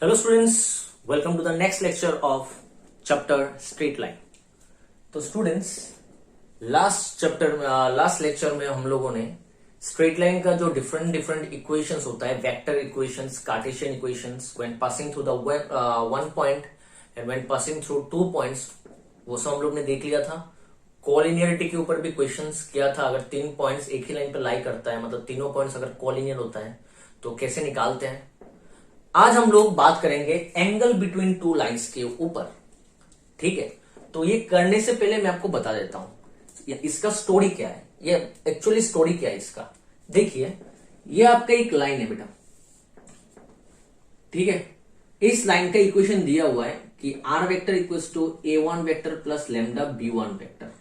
Hello students, welcome to the next lecture of chapter straight line. तो students, last lecture में हम लोगों ने स्ट्रेट लाइन का जो डिफरेंट डिफरेंट इक्वेशंस होता है, vector equations, Cartesian equations, when passing through the one point and when passing through 2 points, वो सब हम लोग ने देख लिया था। कोलिनियरिटी के ऊपर भी क्वेश्चंस किया था। अगर 3 पॉइंट्स एक ही लाइन पर लाई करता है, मतलब तीनों पॉइंट्स अगर कोलिनियर होता है तो कैसे निकालते हैं। आज हम लोग बात करेंगे एंगल बिटवीन 2 लाइंस के ऊपर। ठीक है, तो ये करने से पहले मैं आपको बता देता हूं इसका स्टोरी क्या है। ये एक्चुअली स्टोरी क्या है इसका। देखिए, ये आपका एक लाइन है बेटा। ठीक है, इस लाइन का इक्वेशन दिया हुआ है कि R vector equals to a1 vector plus lambda b1 vector.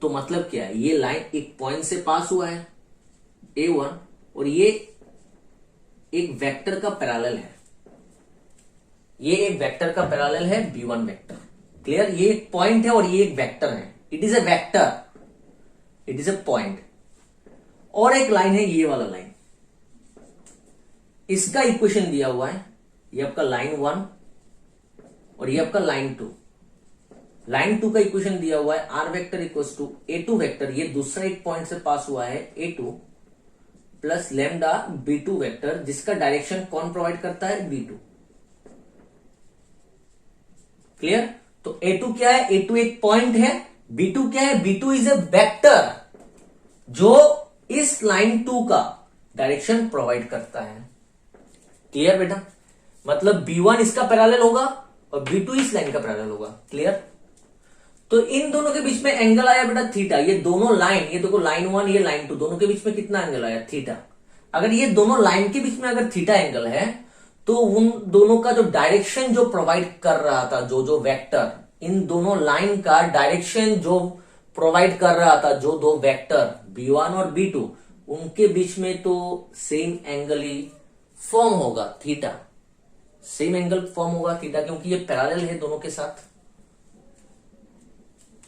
तो मतलब क्या है, ये लाइन एक पॉइंट से पास हुआ है a1 और ये एक वेक्टर का पैरेलल है। ये एक वेक्टर का पैरेलल है b1 वेक्टर। क्लियर, ये एक पॉइंट है और ये एक वेक्टर है। It is a vector, it is a point. और एक लाइन है, ये वाला लाइन। इसका इक्वेशन दिया हुआ है, ये आपका लाइन 1 और ये आपका लाइन 2। लाइन 2 का इक्वेशन दिया हुआ है are vector equals to a2 vector, ये दूसरा एक पॉइंट से पास हुआ है a2 plus lambda b2 vector, जिसका डायरेक्शन कौन प्रोवाइड करता है, b2। क्लियर। तो a2 क्या है, a2 एक पॉइंट है। b2 क्या है, b2 इज ए वेक्टर जो इस लाइन 2 का डायरेक्शन प्रोवाइड करता है। क्लियर बेटा, मतलब b1 इसका पैरेलल होगा और b2 इस लाइन का पैरेलल होगा। क्लियर। तो इन दोनों के बीच में एंगल आया बेटा थीटा। ये दोनों लाइन, ये देखो लाइन 1 ये लाइन 2, दोनों के बीच में कितना एंगल आया, थीटा। अगर ये दोनों लाइन के बीच में अगर थीटा एंगल है तो उन दोनों का जो डायरेक्शन जो प्रोवाइड कर रहा था, जो वेक्टर, इन दोनों लाइन का डायरेक्शन जो प्रोवाइड कर रहा था, जो दो वेक्टर b1 और b2, उनके बीच में तो सेम एंगल ही फॉर्म होगा, थीटा। सेम एंगल फॉर्म होगा थीटा, क्योंकि ये पैरेलल है दोनों के साथ।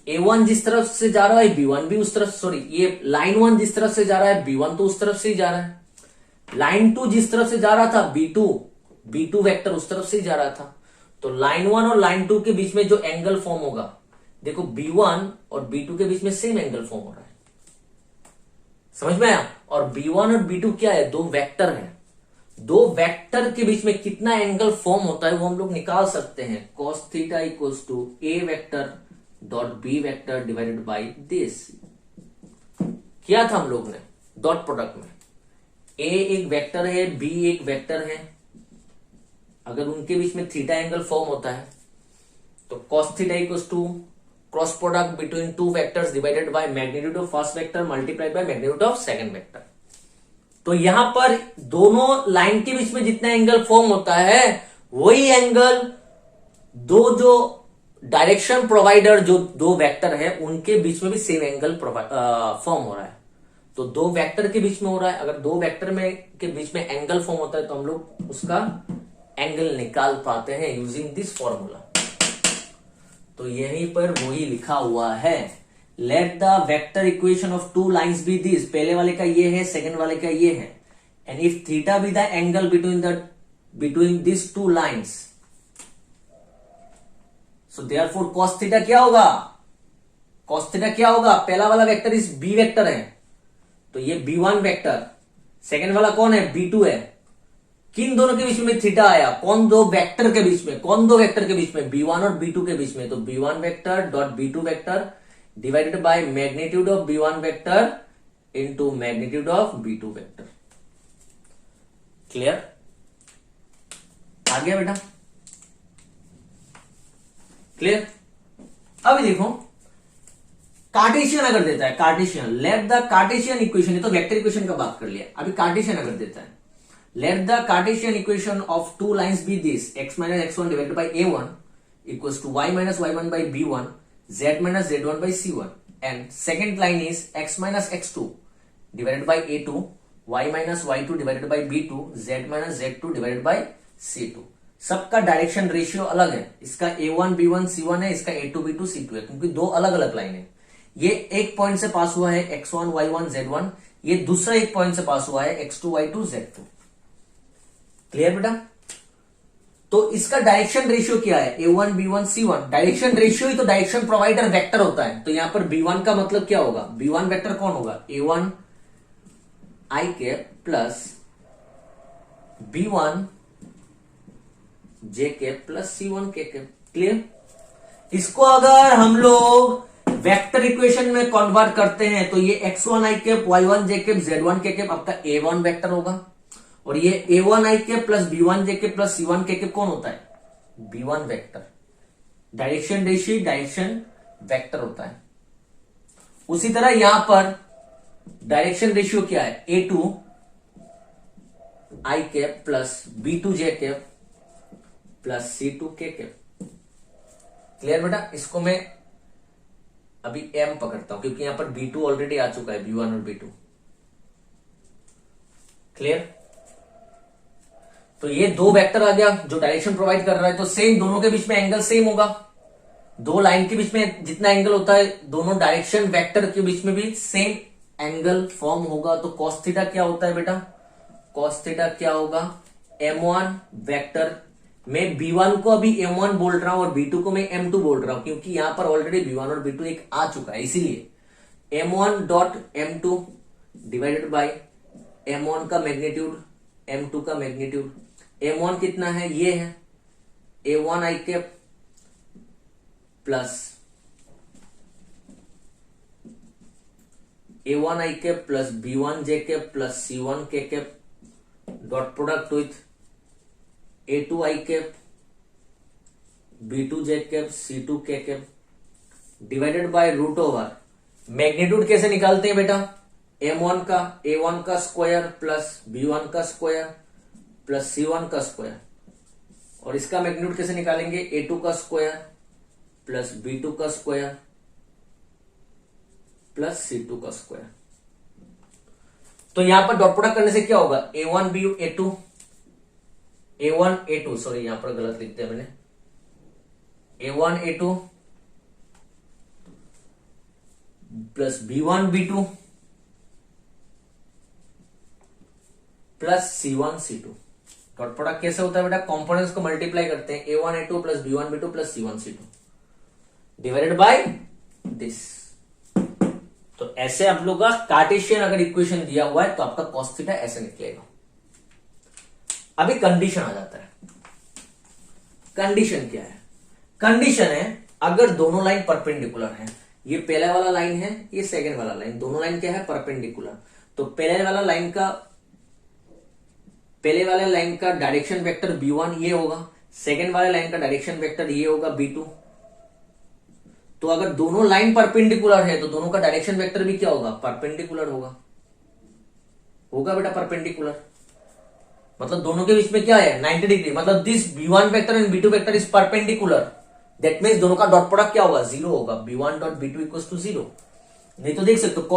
a1 जिस तरफ से जा रहा है b1 भी उस तरफ, सॉरी, ये लाइन 1 जिस तरफ से जा रहा है b1 तो उस तरफ से ही जा रहा है। लाइन 2 जिस तरफ से जा रहा था b2 वेक्टर उस तरफ से ही जा रहा था। तो लाइन 1 और लाइन 2 के बीच में जो एंगल फॉर्म होगा, देखो b1 और b2 के बीच में सेम एंगल फॉर्म हो रहा है। समझ में आया। और b1 और b2 क्या है, दो वेक्टर है। दो वेक्टर के बीच में कितना एंगल फॉर्म होता है वो हम लोग निकाल सकते हैं। cos theta equals to a vector dot B vector divided by this. किया था हम लोग ने डॉट प्रोडक्ट में। a एक वेक्टर है, b एक वेक्टर है। अगर उनके बीच में थीटा एंगल फॉर्म होता है तो cos theta equals to cross product between 2 vectors divided by magnitude of first vector multiplied by magnitude of second vector. तो यहां पर दोनों लाइन के बीच में जितना एंगल फॉर्म होता है वही एंगल दो जो डायरेक्शन प्रोवाइडर जो दो वेक्टर है उनके बीच में भी सेम एंगल फॉर्म हो रहा है। तो दो वेक्टर के बीच में हो रहा है। अगर दो वेक्टर में के बीच में एंगल फॉर्म होता है तो हम लोग उसका एंगल निकाल पाते हैं यूजिंग दिस फॉर्मूला। तो यहीं पर वही लिखा हुआ है, let the vector equation of 2 lines be this. पहले वाले का ये है, सेकेंड वाले का ये है। And if theta be the angle between this 2 lines, so therefore cos theta क्या होगा, cos थीटा क्या होगा, पहला वाला वेक्टर इस b वेक्टर है तो ये b1 वेक्टर, सेकेंड वाला कौन है, b2 है। किन दोनों के बीच में थीटा आया, कौन दो वेक्टर के बीच में, कौन दो वेक्टर के बीच में, b1 और b2 के बीच में। तो b1 vector dot b2 vector divided by magnitude of b1 vector into magnitude of b2 vector. Clear, आ गया बेटा, क्लियर। अभी देखो, कार्टेशियन अगर देता है, Cartesian, let the Cartesian equation, ये तो वेक्टर इक्वेशन का बात कर लिया। अभी कार्टेशियन अगर देता है, let the Cartesian equation of 2 lines be this, x minus x1 divided by a1 equals to y minus y1 by b1 z minus z1 by c1 and second line is x minus x2 divided by a2 y minus y2 divided by b2 z minus z2 divided by c2। सबका direction ratio अलग है। इसका a1 b1 c1 है, इसका a2 b2 c2 है, क्योंकि दो अलग अलग लाइन है। ये एक पॉइंट से पास हुआ है x1 y1 z1, ये दूसरा एक पॉइंट से पास हुआ है x2 y2 z2। क्लियर बेटा। तो इसका डायरेक्शन रेशियो क्या है, A1 B1 C1। Direction ratio ही तो डायरेक्शन प्रोवाइडर वेक्टर होता है। तो यहां पर B1 का मतलब क्या होगा, B1 वेक्टर कौन होगा, A1 I cap plus B1 J cap plus C1 K cap. Clear. इसको अगर हम लोग वेक्टर इक्वेशन में कन्वर्ट करते हैं तो ये x1 I cap y1 j cap z1 k cap आपका A1 वेक्टर होगा, और ये A1 I cap plus B1 j cap plus C1 k cap कौन होता है, B1 vector. Direction ratio direction vector होता है। उसी तरह यहां पर डायरेक्शन रेशियो क्या है, A2 I cap plus B2 j cap plus C2 k cap. Clear बेटा। इसको मैं अभी M पकड़ता हूं क्योंकि यहां पर B2 ऑलरेडी आ चुका है, B1 और B2। क्लियर। तो ये दो वेक्टर आ गया जो डायरेक्शन प्रोवाइड कर रहा है। तो सेम दोनों के बीच में एंगल सेम होगा, दो लाइन के बीच में जितना एंगल होता है दोनों डायरेक्शन वेक्टर के बीच में भी सेम एंगल फॉर्म होगा। तो cos थीटा क्या होता है बेटा, cos थीटा क्या होगा, M1 वेक्टर मैं B1 को अभी M1 बोल रहा हूं और B2 को मैं M2 बोल रहा हूं क्योंकि यहां पर ऑलरेडी B1 और B2 एक आ चुका है, इसीलिए M1 dot M2 divided by M1 का मैग्नीट्यूड M2 का मैग्नीट्यूड। M1 कितना है, ये है A1 I cap plus A1 I cap plus B1 J cap plus C1 K cap dot product with A2 I cap B2 J cap C2 K cap divided by root over magnitude. कैसे निकालते हैं बेटा, M1 का A1 का square plus B1 का square plus C1 का square, और इसका मैग्नीट्यूड कैसे निकालेंगे, A2 का स्क्वायर प्लस B2 का स्क्वायर प्लस C2 का स्क्वायर। तो यहां पर डॉट प्रोडक्ट करने से क्या होगा, A1 B A2 A1 A2 sorry यहां पर गलत लिख दिया मैंने, A1 A2 plus B1 B2 plus C1 C2। Dot product कैसे होता है बेटा, कंपोनेंट्स को मल्टीप्लाई करते हैं, A1 A2 plus B1 B2 plus C1 C2 divided by this. तो ऐसे आप लोग का कार्टेशियन अगर इक्वेशन दिया हुआ है तो आपका cos थीटा ऐसे निकलेगा। अभी कंडीशन आ जाता है। कंडीशन क्या है, कंडीशन है अगर दोनों लाइन परपेंडिकुलर हैं, ये पहला वाला लाइन है ये सेकंड वाला लाइन, दोनों लाइन क्या है परपेंडिकुलर। तो पहले वाले लाइन का डायरेक्शन वेक्टर B1 ये होगा, सेकंड वाले लाइन का डायरेक्शन वेक्टर ये होगा B2। तो अगर दोनों लाइन परपेंडिकुलर है तो दोनों का डायरेक्शन वेक्टर भी क्या होगा, परपेंडिकुलर होगा बेटा परपेंडिकुलर। मतलब दोनों के बीच में क्या है 90 डिग्री, मतलब this B1 vector and B2 vector is perpendicular, that means दोनों का डॉट प्रोडक्ट क्या होगा, जीरो होगा, B1 dot B2 equals to zero. नहीं तो देख सकते हो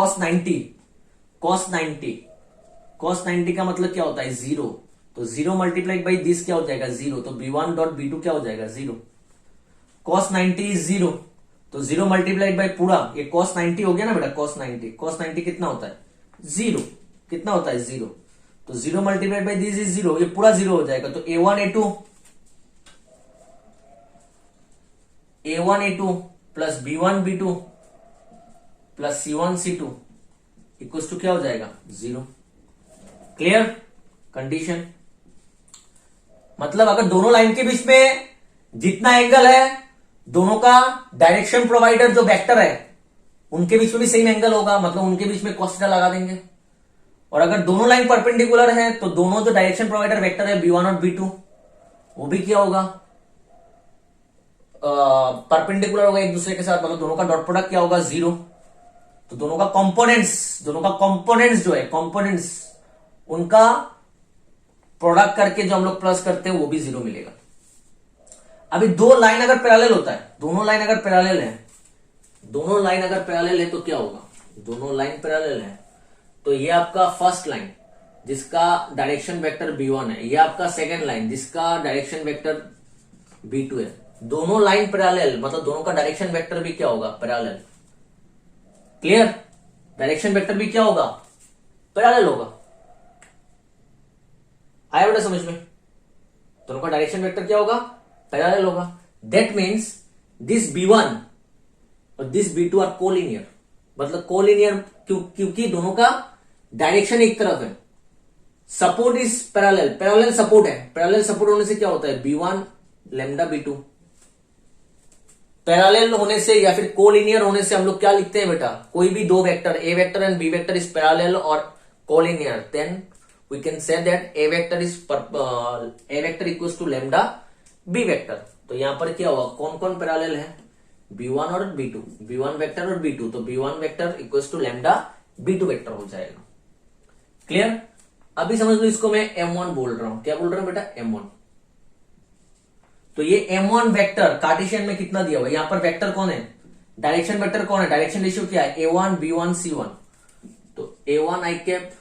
cos 90 का मतलब क्या होता है जीरो, तो जीरो मल्टीप्लाइड बाई दिस क्या हो जाएगा जीरो, तो B1 डॉट B2 क्या हो जाएगा जीरो। cos 90 इज जीरो, तो जीरो मल्टीप्लाइड बाई पूरा ये cos 90 हो गया ना बेटा, cos 90 कितना होता है जीरो, कितना होता है जीरो, तो zero multiplied by this is zero, ये पूरा जीरो हो जाएगा। तो A1 A2 plus B1 B2 plus C1 C2 equals to क्या हो जाएगा जीरो। Clear condition. मतलब अगर दोनों लाइन के बीच में जितना एंगल है दोनों का डायरेक्शन प्रोवाइडर जो वेक्टर है उनके बीच में भी सेम एंगल होगा, मतलब उनके बीच में cos थीटा लगा देंगे। और अगर दोनों लाइन परपेंडिकुलर है तो दोनों जो डायरेक्शन प्रोवाइडर वेक्टर है B1 और B2 वो भी क्या होगा परपेंडिकुलर होगा एक दूसरे के साथ, मतलब दोनों का डॉट प्रोडक्ट क्या होगा जीरो। तो दोनों का कंपोनेंट्स जो है कंपोनेंट्स उनका प्रोडक्ट करके जो हम लोग प्लस करते हैं वो भी जीरो मिलेगा। अभी दो लाइन अगर पैरेलल होता है, दोनों लाइन अगर पैरेलल है तो क्या होगा, दोनों लाइन पैरेलल है तो ये आपका फर्स्ट लाइन जिसका डायरेक्शन वेक्टर B1 है, ये आपका सेकेंड लाइन जिसका डायरेक्शन वेक्टर B2 है, दोनों लाइन पैरेलल मतलब दोनों का डायरेक्शन वेक्टर भी क्या होगा पैरेलल। क्लियर, डायरेक्शन वेक्टर भी क्या होगा पैरेलल होगा। आया बेटा समझ में। दोनों का डायरेक्शन वेक्टर क्या होगा, पैरेलल होगा। दैट मीन्स दिस B1 और दिस B2 आर कोलिनियर, मतलब कोलिनियर क्योंकि दोनों का डायरेक्शन एक तरफ है। Support is parallel, parallel support है। पैरेलल सपोर्ट होने से क्या होता है, B1 लैम्डा B2। पैरेलल होने से या फिर कोलिनियर होने से हम लोग क्या लिखते हैं बेटा, कोई भी दो vector A vector and B vector is parallel और collinear, then we can say that A vector equals to lambda B vector. तो यहां पर क्या हुआ, कौन कौन पैरेलल है, B1 और B2, B1 वेक्टर और B2, तो B1 vector equals to lambda B2 vector हो जाएगा। क्लियर। अभी समझ लो इसको मैं M1 बोल रहा हूं, क्या बोल रहा हूं बेटा, M1। तो ये M1 वेक्टर कार्टेशियन में कितना दिया हुआ है, यहां पर वेक्टर कौन है, डायरेक्शन वेक्टर कौन है, डायरेक्शन रेशियो क्या है, A1 B1 C1। तो A1 I cap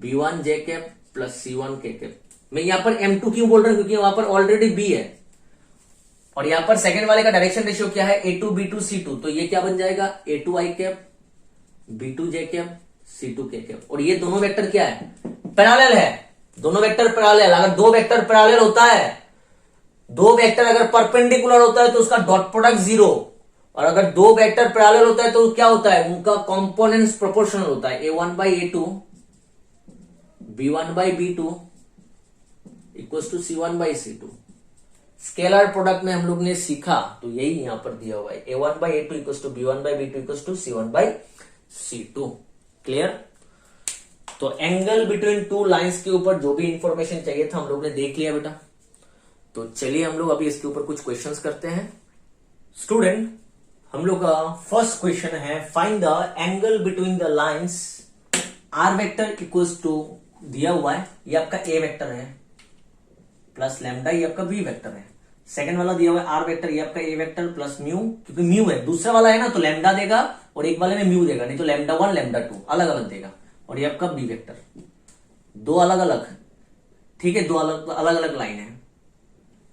B1 J cap plus C1 K cap. मैं यहां पर M2 क्यों बोल रहा हूं, क्योंकि वहां पर ऑलरेडी B है, और यहां पर सेकंड वाले का डायरेक्शन रेशियो क्या है, A2 B2 C2। तो ये क्या बन जाएगा, A2 I cap B2 J cap C2 K cap. और ये दोनों वेक्टर क्या है, पैरेलल है, दोनों वेक्टर पैरेलल। अगर दो वेक्टर पैरेलल होता है, दो वेक्टर अगर परपेंडिकुलर होता है तो उसका डॉट प्रोडक्ट 0, और अगर दो वेक्टर पैरेलल होता है तो क्या होता है, उनका कंपोनेंट्स प्रोपोर्शनल होता है। A1 by A2 B1 by B2 equals to C1 by C2। Scalar product में हम लोग ने सीखा, तो यही यहां पर दिया हुआ है, A1 by A2 equals to B1 by B2 equals to C1 by C2। Clear. तो एंगल बिटवीन टू लाइंस के ऊपर जो भी इंफॉर्मेशन चाहिए था हम लोग ने देख लिया बेटा। तो चलिए हम लोग अभी इसके ऊपर कुछ क्वेश्चंस करते हैं। स्टूडेंट, हम लोग का फर्स्ट क्वेश्चन है, find the angle between the lines are vector equals to, दिया हुआ है ये आपका ए वेक्टर है, प्लस लैम्डा ये आपका बी वेक्टर है। सेकंड वाला दिया हुआ है आर वेक्टर, ये आपका ए वेक्टर प्लस म्यू, क्योंकि म्यू है, दूसरा वाला है ना तो लैम्डा देगा और एक वाले में म्यू देगा, नहीं तो लैम्डा 1 लैम्डा 2 अलग अलग देगा। और ये आपका बी वेक्टर, दो अलग अलग, ठीक है, दो अलग अलग लाइन है।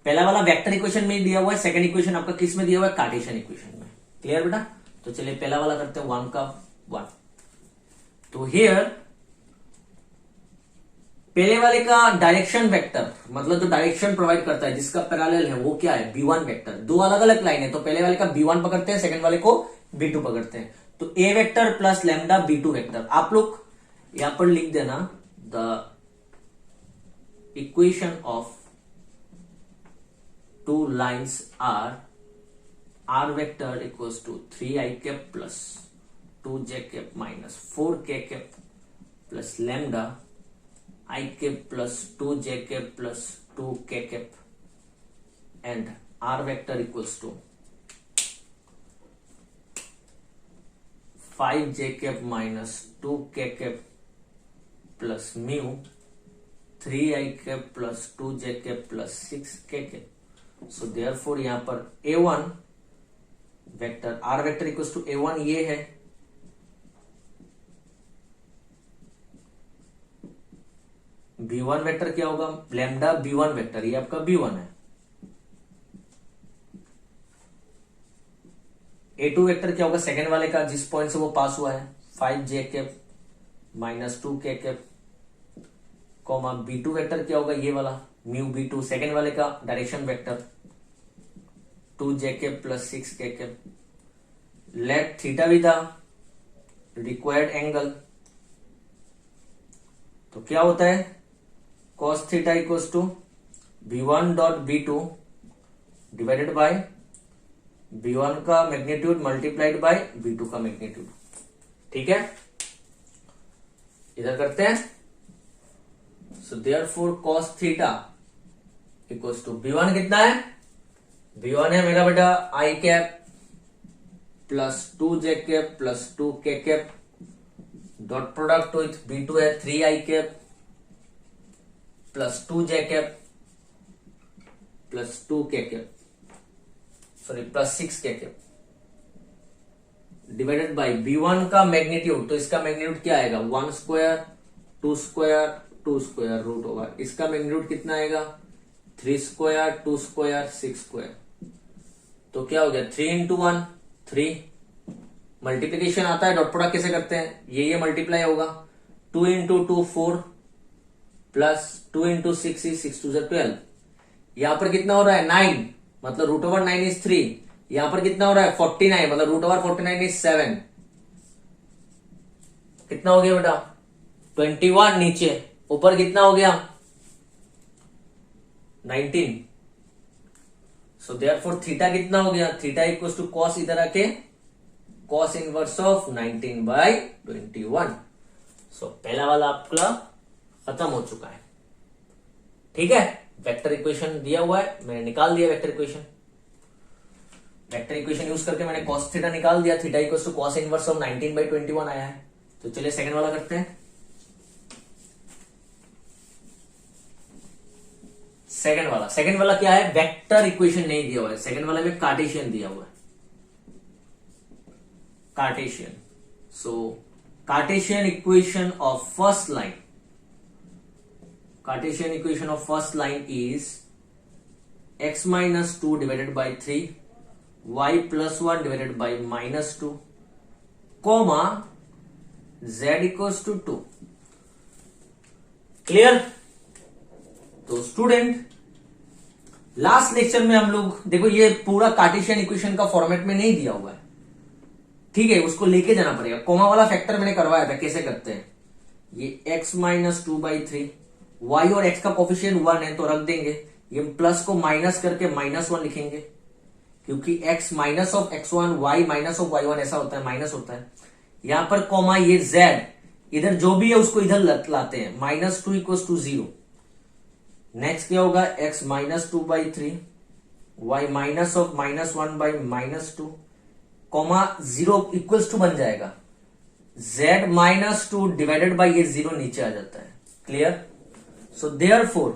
पहला वाला वेक्टर इक्वेशन में दिया हुआ है, सेकंड इक्वेशन आपका किस में दिया हुआ है, कार्टेशियन इक्वेशन में। क्लियर बेटा। तो चलिए पहला वाला करते हैं, 1 का 1। तो हियर पहले वाले का डायरेक्शन वेक्टर, मतलब जो डायरेक्शन प्रोवाइड करता है जिसका पैरेलल है वो क्या है, B1 वेक्टर। दो अलग अलग लाइन है, तो पहले वाले का B1 पकड़ते हैं, सेकंड वाले को B2 पकड़ते हैं। तो A vector plus lambda B2 vector. आप लोग यहां पर लिख देना, the equation of two lines are r vector equals to 3i cap plus 2j cap minus 4k cap plus lambda I cap plus 2j cap plus 2k cap and r vector equals to 5j cap minus 2k cap plus mu 3i cap plus 2j cap plus 6k cap। So therefore यहां पर A1 vector, R vector equals to A1 ये है, B1 vector क्या होगा, lambda B1 vector, ये आपका B1 है। A2 vector क्या होगा, सेकेंड वाले का जिस पॉइंट से वो पास हुआ है, 5j cap minus 2k cap, comma B2 vector क्या होगा, ये वाला म्यू B2, सेकेंड वाले का direction vector 2j cap plus 6k cap. Let theta be the required angle, तो क्या होता है, cos theta equals to B1 dot B2 divided by B1 का मैग्नीट्यूड मल्टीप्लाइड बाय B2 का मैग्नीट्यूड। ठीक है, इधर करते हैं। So therefore cos theta equals to B1 कितना है, B1 है मेरा बेटा I cap plus 2j cap plus 2k cap, dot product with B2 है 3i cap plus 2j cap plus 2k cap, sorry plus 6k cap, divided by B1 का magnitude, तो इसका magnitude क्या आएगा, 1 स्क्वायर 2 स्क्वायर 2 स्क्वायर रूट होगा, इसका magnitude कितना आएगा, 3 स्क्वायर 2 स्क्वायर 6 स्क्वायर। तो क्या हो गया, 3 इंटू 1 3, मल्टीप्लीकेशन आता है, डॉट प्रोडक्ट कैसे करते हैं, ये मल्टीप्लाई होगा, 2 इंटू 2 4 प्लस 2 इंटू 6 इज 6 टू 12। यहां पर कितना हो रहा है 9, मतलब रूट ओवर 9 इज 3। यहां पर कितना हो रहा है 49, मतलब रूट ओवर 49 इज 7। कितना हो गया बेटा 21, नीचे ऊपर कितना हो गया 19। सो देयरफॉर थीटा कितना हो गया, थीटा इक्वल्स टू कॉस, इधर आके कॉस इनवर्स ऑफ 19/21। सो पहला वाला आपका खत्म हो चुका है। ठीक है, वेक्टर इक्वेशन दिया हुआ है, मैंने निकाल दिया vector equation. Vector equation use करके मैंने cos थीटा निकाल दिया, theta equals to cos inverse of 19/21 आया है। तो चलिए सेकंड वाला करते हैं। सेकंड वाला क्या है, वेक्टर इक्वेशन नहीं दिया हुआ है, सेकंड वाला में कार्टेशियन दिया हुआ है, Cartesian. So Cartesian equation of first line, Cartesian equation of first line is x minus 2 divided by 3, y plus 1 divided by minus 2, comma z equals to 2। Clear. तो स्टूडेंट लास्ट लेक्चर में हम लोग देखो, ये पूरा कार्टेशियन इक्वेशन का format में नहीं दिया हुआ है, ठीक है, उसको लेके जाना पड़ेगा। कोमा वाला फैक्टर मैंने करवाया था, कैसे करते हैं, ये x माइनस 2/3, y और x का कोफिशिएंट 1 है तो रख देंगे, ये प्लस को माइनस करके -1 लिखेंगे, क्योंकि x minus of x1 y minus of y1 ऐसा होता है, माइनस होता है। यहां पर कॉमा ये z, इधर जो भी है उसको इधर लाते हैं, -2 इक्वल्स टू 0। नेक्स्ट क्या होगा, x minus 2/3, y minus of -1/-2, comma 0 equals to बन जाएगा z माइनस 2 डिवाइडेड बाई ये 0 नीचे आ जाता है। क्लियर। सो देयरफॉर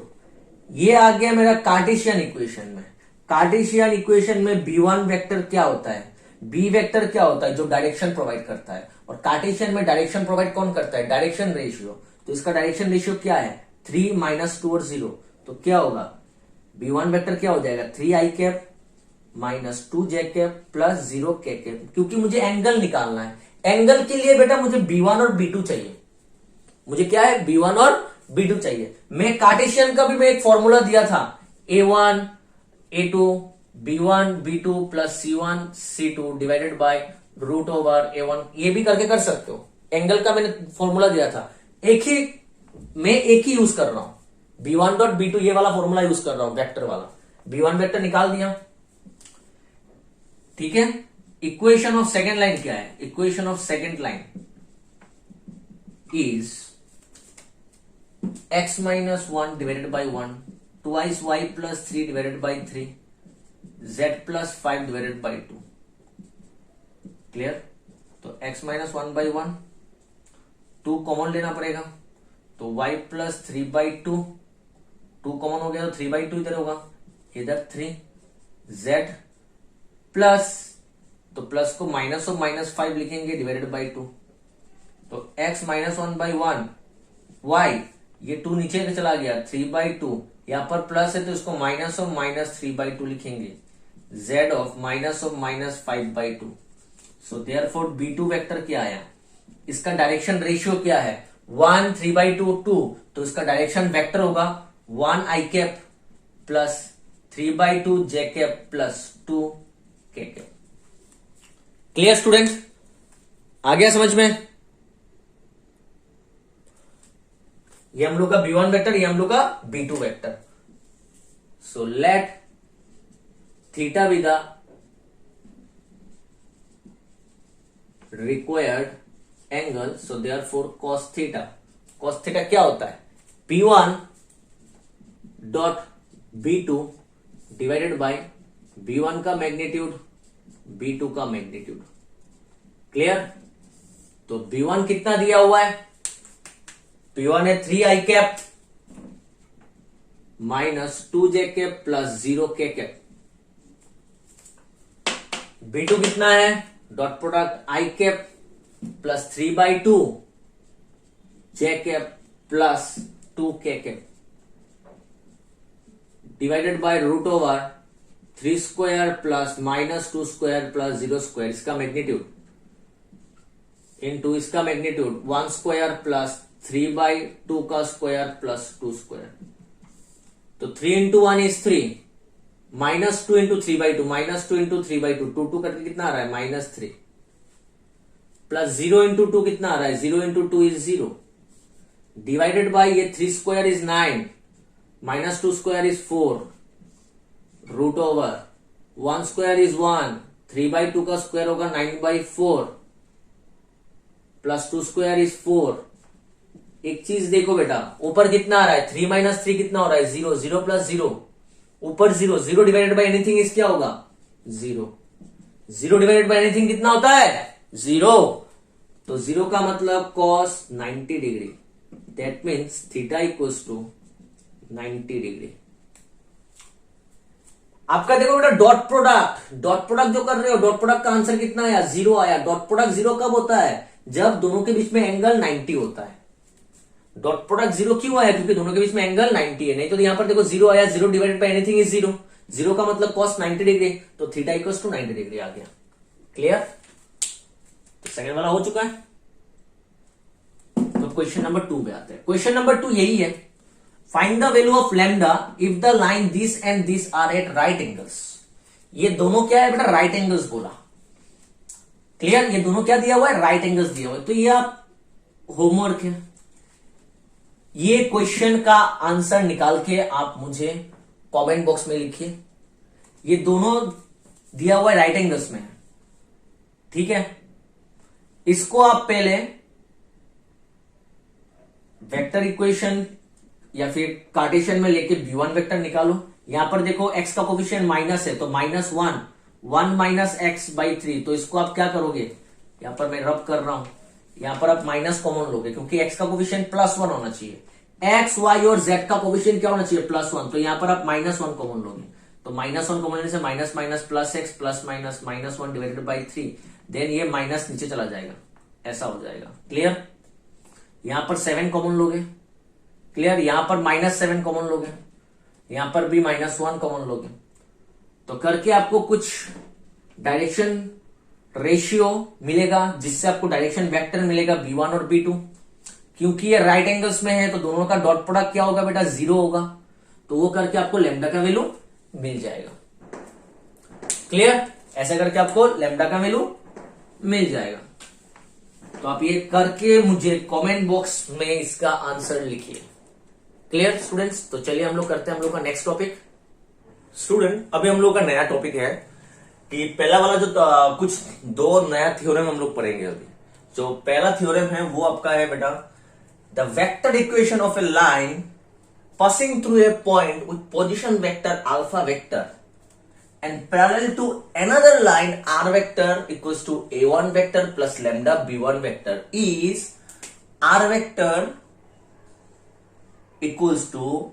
ये आ गया मेरा कार्टेशियन इक्वेशन में। कार्टेशियन इक्वेशन में b1 वेक्टर क्या होता है, b वेक्टर क्या होता है, जो डायरेक्शन प्रोवाइड करता है, और कार्टेशियन में डायरेक्शन प्रोवाइड कौन करता है, डायरेक्शन रेशियो। तो इसका डायरेक्शन रेशियो क्या है 3 -2 और 0। तो क्या होगा, b1 वेक्टर क्या हो जाएगा 3i cap -2j cap plus 0k cap, क्योंकि मुझे एंगल निकालना है। एंगल के लिए बेटा मुझे b1 और b2 चाहिए, मुझे क्या है b1 और b2 चाहिए। मैं कार्टेशियन का भी मैं एक फॉर्मूला दिया था, a1 a2 b1 b2 plus c1 c2 divided by root over a1, ये भी करके कर सकते हो। एंगल का मैंने फॉर्मूला दिया था, मैं एक ही यूज कर रहा हूं, b1 डॉट b2 ये वाला फॉर्मूला यूज कर रहा हूं, वेक्टर वाला। b1 वेक्टर निकाल दिया, ठीक है। इक्वेशन ऑफ सेकेंड लाइन क्या है, equation of second line is x minus 1 divided by 1 twice y plus 3 divided by 3 z plus 5 divided by 2। Clear. तो x माइनस 1/1, 2 कॉमन लेना पड़ेगा, तो y प्लस 3/2, 2 कॉमन हो गया तो 3/2 इधर होगा, इधर 3 z प्लस, तो प्लस को माइनस और -5 लिखेंगे डिवाइडेड बाई 2। तो x माइनस 1/1 y, ये 2 नीचे चला गया 3/2, यहां पर प्लस है तो इसको माइनस और -3/2 लिखेंगे, z of -5/2। So therefore b2 vector क्या आया, इसका डायरेक्शन रेशियो क्या है 1 3/2 2, तो इसका डायरेक्शन वेक्टर होगा 1 i cap plus 3/2 j cap plus 2 k cap. Clear student, आ गया समझ में। ये हम लोग का b1 वेक्टर, ये हम लोग का b2 vector. So let theta be the required angle, so therefore cos theta क्या होता है b1 dot b2 divided by b1 का मैग्नीट्यूड b2 का मैग्नीट्यूड। क्लियर। तो b1 कितना दिया हुआ है, b1 है 3i cap -2j cap plus 0k cap. b2 कितना है, dot product i cap plus 3/2 j cap plus 2k cap divided by root over 3 square plus -2 square plus 0 square, इसका magnitude into इसका magnitude 1 square plus 3/2 का square plus 2 square, तो 3 into 1 is 3, -2 into 3/2, -2 into 3/2, 2 करके कितना आ रहा है -3, plus 0 into 2 कितना आ रहा है 0 इंटू 2 इज 0, डिवाइडेड बाई ये 3 square is 9, -2 square is 4, root over 1 square is 1, 3/2 का स्क्वायर होगा 9/4, प्लस 2 स्क्वायर इज 4। एक चीज देखो बेटा, ऊपर कितना आ रहा है 3 - 3 कितना हो रहा है 0, 0 प्लस 0 ऊपर 0, 0 डिवाइडेड बाई एनीथिंग इज क्या होगा 0, 0 डिवाइडेड बाई एनीथिंग कितना होता है 0, तो 0 का मतलब cos 90 degree, that means theta equals to 90 degree. आपका देखो बेटा डॉट प्रोडक्ट जो कर रहे हो, डॉट प्रोडक्ट का आंसर कितना आया 0 आया। डॉट प्रोडक्ट 0 कब होता है जब दोनों के बीच में एंगल 90 होता है। डॉट प्रोडक्ट 0 क्यों आया, क्योंकि दोनों के बीच में एंगल 90 है, नहीं तो यहां पर देखो 0 आया, 0 डिवाइडेड बाय एनीथिंग इज 0, 0 का मतलब cos 90 डिग्री, तो थीटा इक्वल्स टू 90 डिग्री आ गया। क्लियर, तो सेकंड वाला हो चुका है। तो क्वेश्चन नंबर 2 पे आते हैं। क्वेश्चन नंबर 2 यही है, find the value of lambda if the line this and this are at right angles. ये दोनों क्या है बेटा राइट एंगल्स बोला। क्लियर, ये दोनों क्या दिया हुआ है राइट एंगल्स दिया हुआ है। तो ये आप होमवर्क है, ये क्वेश्चन का आंसर निकाल के आप मुझे कमेंट बॉक्स में लिखिए। ये दोनों दिया हुआ है राइट एंगल्स में, ठीक है। इसको आप पहले वेक्टर इक्वेशन या फिर कार्टेशियन में लेके v1 वेक्टर निकालो। यहां पर देखो x का कोफिशिएंट माइनस है, तो -1 1 माइनस x/3, तो इसको आप क्या करोगे, यहां पर मैं रब कर रहा हूं, यहां पर आप माइनस कॉमन लोगे क्योंकि x का कोफिशिएंट +1 होना चाहिए, x y और z का कोफिशिएंट क्या होना चाहिए +1, तो यहां पर आप -1 कॉमन लोगे, तो -1 कॉमन लेने से minus minus plus x plus minus -1 divided by 3, then ये माइनस नीचे चला जाएगा, ऐसा हो जाएगा। क्लियर, यहां पर 7 कॉमन लोगे। क्लियर, यहां पर -7 कॉमन लोगे, यहां पर भी -1 कॉमन लोगे, तो करके आपको कुछ डायरेक्शन रेशियो मिलेगा जिससे आपको डायरेक्शन वेक्टर मिलेगा v1 और v2। क्योंकि ये राइट एंगल्स में है तो दोनों का डॉट प्रोडक्ट क्या होगा बेटा 0 होगा, तो वो करके आपको लैम्डा का वैल्यू मिल जाएगा। क्लियर, ऐसा करके आपको लैम्डा का वैल्यू मिल जाएगा। तो आप ये करके मुझे कमेंट बॉक्स में इसका आंसर लिखिए। क्लियर स्टूडेंट्स, तो चलिए हम लोग करते हैं हम लोग का नेक्स्ट टॉपिक। स्टूडेंट, अभी हम लोग का नया टॉपिक है कि पहला वाला जो कुछ 2 नया थ्योरम हम लोग पढ़ेंगे। अभी जो पहला थ्योरम है वो आपका है बेटा the vector equation of a line passing through a point with position vector alpha vector and parallel to another line r vector equals to a1 vector plus lambda b1 vector is r vector equals to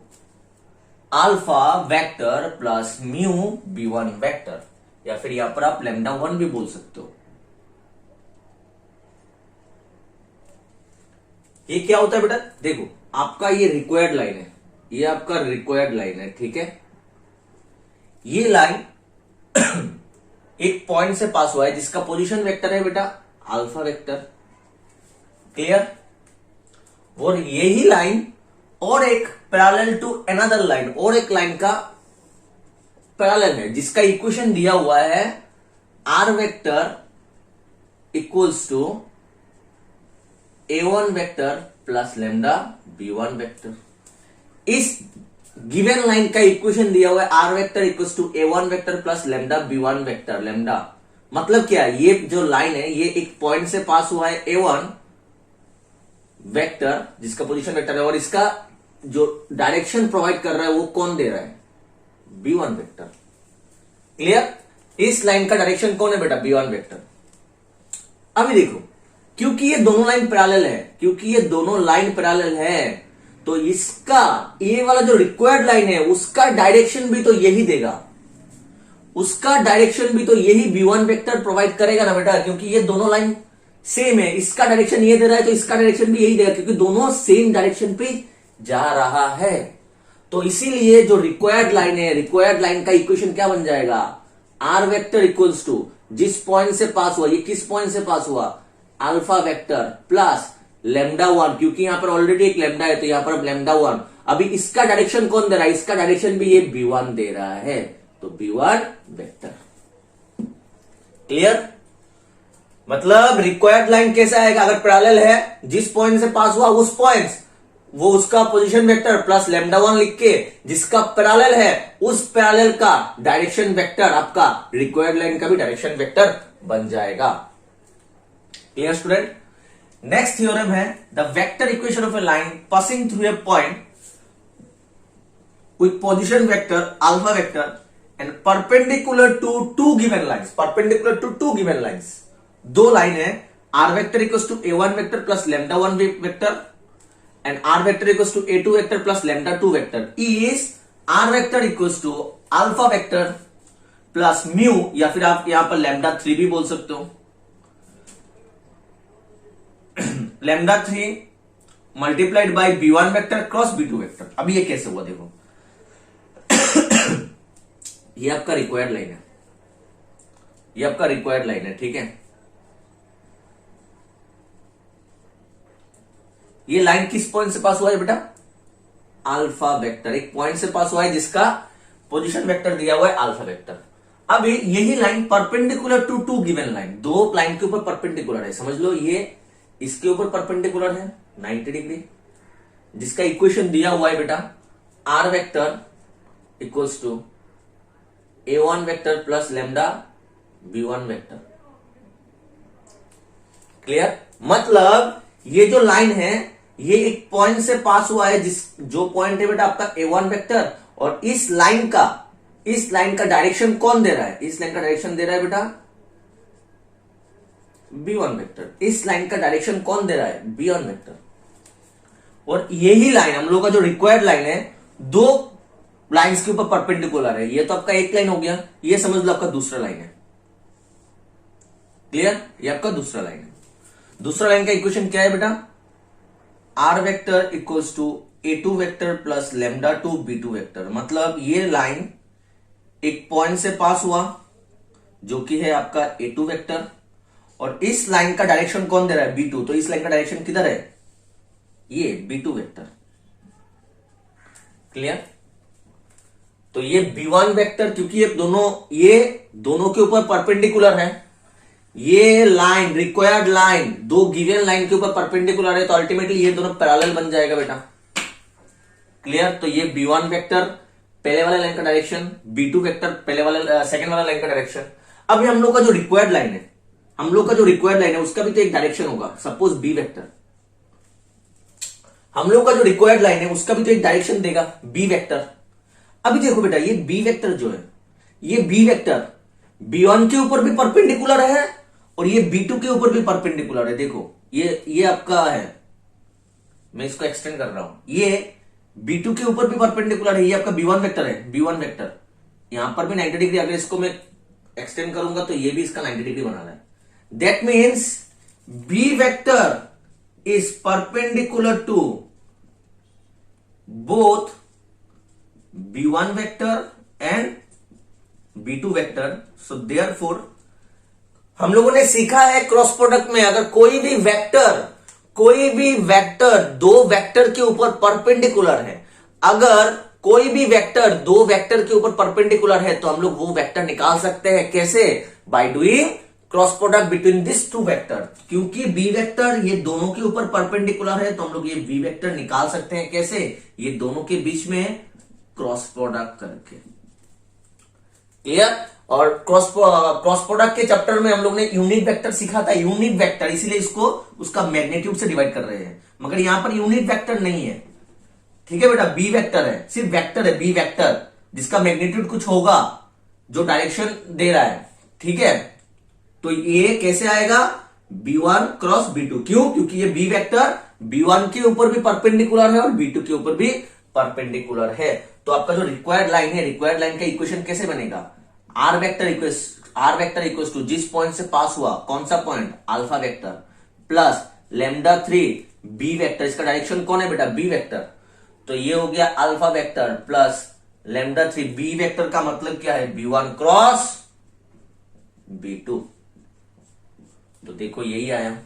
alpha vector plus mu b1 vector, या फिर यहां पर आप lambda 1 भी बोल सकते हो। ये क्या होता है बेटा, देखो आपका ये रिक्वायर्ड लाइन है, ये आपका रिक्वायर्ड लाइन है, ठीक है। ये लाइन एक पॉइंट से पास हुआ है जिसका पोजीशन वेक्टर है बेटा अल्फा वेक्टर। क्लियर, और यही लाइन और एक पैरेलल टू अनदर लाइन, और एक लाइन का पैरेलल है जिसका इक्वेशन दिया हुआ है r vector equals to a1 vector plus lambda b1 vector. इस गिवन लाइन का इक्वेशन दिया हुआ है r vector equals to a1 vector plus lambda b1 vector. Lambda मतलब क्या है, ये जो लाइन है ये एक पॉइंट से पास हुआ है a1 वेक्टर जिसका पोजीशन वेक्टर है, और इसका जो डायरेक्शन प्रोवाइड कर रहा है वो कौन दे रहा है b1 वेक्टर। क्लियर, इस लाइन का डायरेक्शन कौन है बेटा b1 वेक्टर। अभी देखो, क्योंकि ये दोनों लाइन पैरेलल है, क्योंकि ये दोनों लाइन पैरेलल है, तो इसका ये वाला जो रिक्वायर्ड लाइन है उसका डायरेक्शन भी तो यही देगा, उसका डायरेक्शन भी तो यही b1 वेक्टर प्रोवाइड करेगा ना बेटा, क्योंकि ये दोनों लाइन सेम है। इसका डायरेक्शन ये दे रहा है तो इसका डायरेक्शन भी यही देगा, क्योंकि दोनों सेम डायरेक्शन पे जा रहा है। तो इसीलिए जो रिक्वायर्ड लाइन है, रिक्वायर्ड लाइन का इक्वेशन क्या बन जाएगा, r वेक्टर इक्वल्स टू जिस पॉइंट से पास हुआ, ये किस पॉइंट से पास हुआ alpha vector plus lambda one, क्योंकि यहां पर ऑलरेडी एक लेमडा है तो यहां पर लेमडा वन। अभी इसका डायरेक्शन कौन दे रहा है, इसका डायरेक्शन भी ये B1 दे रहा है, तो B1 वेक्टर। क्लियर? मतलब रिक्वायर्ड लाइन कैसा आएगा, अगर पैरेलल है, जिस पॉइंट से पास हुआ उस पॉइंट वो उसका position vector plus lambda one लिख के, जिसका पैरेलल है उस पैरेलल का डायरेक्शन वेक्टर आपका रिक्वायर्ड लाइन का भी डायरेक्शन वेक्टर बन जाएगा। Clear student? नेक्स्ट थ्योरम है the vector equation of a line passing through a point with position vector alpha vector and perpendicular to two given lines. Perpendicular to two given lines, दो line है, are vector equals to A1 vector plus lambda one vector and are vector equals to A2 vector plus lambda two vector is are vector equals to alpha vector plus mu, या फिर आप यहां पर lambda 3 भी बोल सकते हो, lambda 3 multiplied by B1 vector cross B2 vector. अब ये कैसे हुआ देखो, ये आपका रिक्वायर्ड लाइन है, ये आपका रिक्वायर्ड लाइन है, ठीक है। ये लाइन किस पॉइंट से पास हुआ है बेटा, अल्फा वेक्टर, एक पॉइंट से पास हुआ है जिसका पोजीशन वेक्टर दिया हुआ है अल्फा वेक्टर। अब यही line perpendicular to two given line, दो लाइन के ऊपर परपेंडिकुलर है, समझ लो ये इसके ऊपर परपेंडिकुलर है 90 डिग्री, जिसका इक्वेशन दिया हुआ है बेटा R vector equals to A1 vector plus lambda B1 vector. Clear? मतलब ये जो लाइन है ये एक पॉइंट से पास हुआ है, जो पॉइंट है बेटा आपका A1 वेक्टर, और इस लाइन का डायरेक्शन कौन दे रहा है, इस लाइन का डायरेक्शन दे रहा है बेटा B1 वेक्टर। इस लाइन का डायरेक्शन कौन दे रहा है, B1 वेक्टर। और यही लाइन हम लोग का जो रिक्वायर्ड लाइन है, दो लाइंस के ऊपर परपेंडिकुलर है। ये तो आपका एक लाइन हो गया, ये समझ लो आपका दूसरा लाइन है। क्लियर? ये आपका दूसरा लाइन है। दूसरा लाइन का इक्वेशन क्या है बेटा, R vector equals to A2 vector plus lambda two B2 vector. मतलब ये लाइन एक पॉइंट से पास हुआ जो कि है आपका A2 वेक्टर, और इस लाइन का डायरेक्शन कौन दे रहा है, B2, तो इस लाइन का डायरेक्शन किधर है, ये B2 वेक्टर। क्लियर? तो ये B1 वेक्टर, क्योंकि ये दोनों के ऊपर परपेंडिकुलर है, ये लाइन रिक्वायर्ड लाइन दो गिवन लाइन के ऊपर परपेंडिकुलर है, तो अल्टीमेटली ये दोनों पैरेलल बन जाएगा बेटा। क्लियर? तो ये B1 वेक्टर पहले वाले लाइन का डायरेक्शन, B2 वेक्टर पहले वाले सेकंड वाला लाइन का डायरेक्शन। अब हम लोग का जो रिक्वायर्ड लाइन है, उसका भी तो एक डायरेक्शन होगा, सपोज B वेक्टर, हम लोग का जो रिक्वायर्ड लाइन है उसका भी तो एक डायरेक्शन देगा B वेक्टर। अभी देखो बेटा ये B वेक्टर जो है, ये B वेक्टर B1 के ऊपर भी परपेंडिकुलर है और ये B2 के ऊपर भी परपेंडिकुलर है। देखो ये आपका है, मैं इसको एक्सटेंड कर रहा हूं, ये B2 के ऊपर भी परपेंडिकुलर है, ये आपका B1 वेक्टर है, B1 वेक्टर यहां पर भी 90 डिग्री, अगर इसको मैं एक्सटेंड करूंगा तो ये भी इसका 90 डिग्री बना रहा है। That means B vector is perpendicular to both B1 vector and B2 vector. So therefore हम लोगों ने सीखा है क्रॉस प्रोडक्ट में, अगर कोई भी वेक्टर दो वेक्टर के ऊपर परपेंडिकुलर है, अगर कोई भी वेक्टर दो वेक्टर के ऊपर परपेंडिकुलर है तो हम लोग वो वेक्टर निकाल सकते हैं। कैसे? By doing cross product between this two vector. क्योंकि B वेक्टर ये दोनों के ऊपर परपेंडिकुलर है तो हम लोग ये B वेक्टर निकाल सकते हैं। कैसे? ये दोनों के बीच में क्रॉस प्रोडक्ट करके। क्लियर? और क्रॉस प्रोडक्ट के चैप्टर में हम लोग ने यूनिट वेक्टर सीखा था, यूनिट वेक्टर, इसीलिए इसको उसका मैग्नीट्यूड से डिवाइड कर रहे हैं, मगर यहां पर यूनिट वेक्टर नहीं है। ठीक है बेटा, B वेक्टर है, सिर्फ वेक्टर है B वेक्टर, जिसका मैग्नीट्यूड कुछ होगा जो डायरेक्शन दे रहा है। ठीक है, तो ये कैसे आएगा, B1 क्रॉस B2। क्यों? क्योंकि ये B वेक्टर B1 के ऊपर भी परपेंडिकुलर है और B2 के ऊपर भी परपेंडिकुलर है। तो आपका जो रिक्वायर्ड लाइन है, रिक्वायर्ड लाइन का इक्वेशन कैसे बनेगा, आर वेक्टर इक्वल्स टू जिस पॉइंट से पास हुआ, कौन सा point, alpha vector, plus lambda 3 B vector, इसका डायरेक्शन कौन है बेटा, B वेक्टर। तो ये हो गया alpha vector plus lambda 3 B vector का मतलब क्या है, B1 क्रॉस B2। तो देखो यही आया।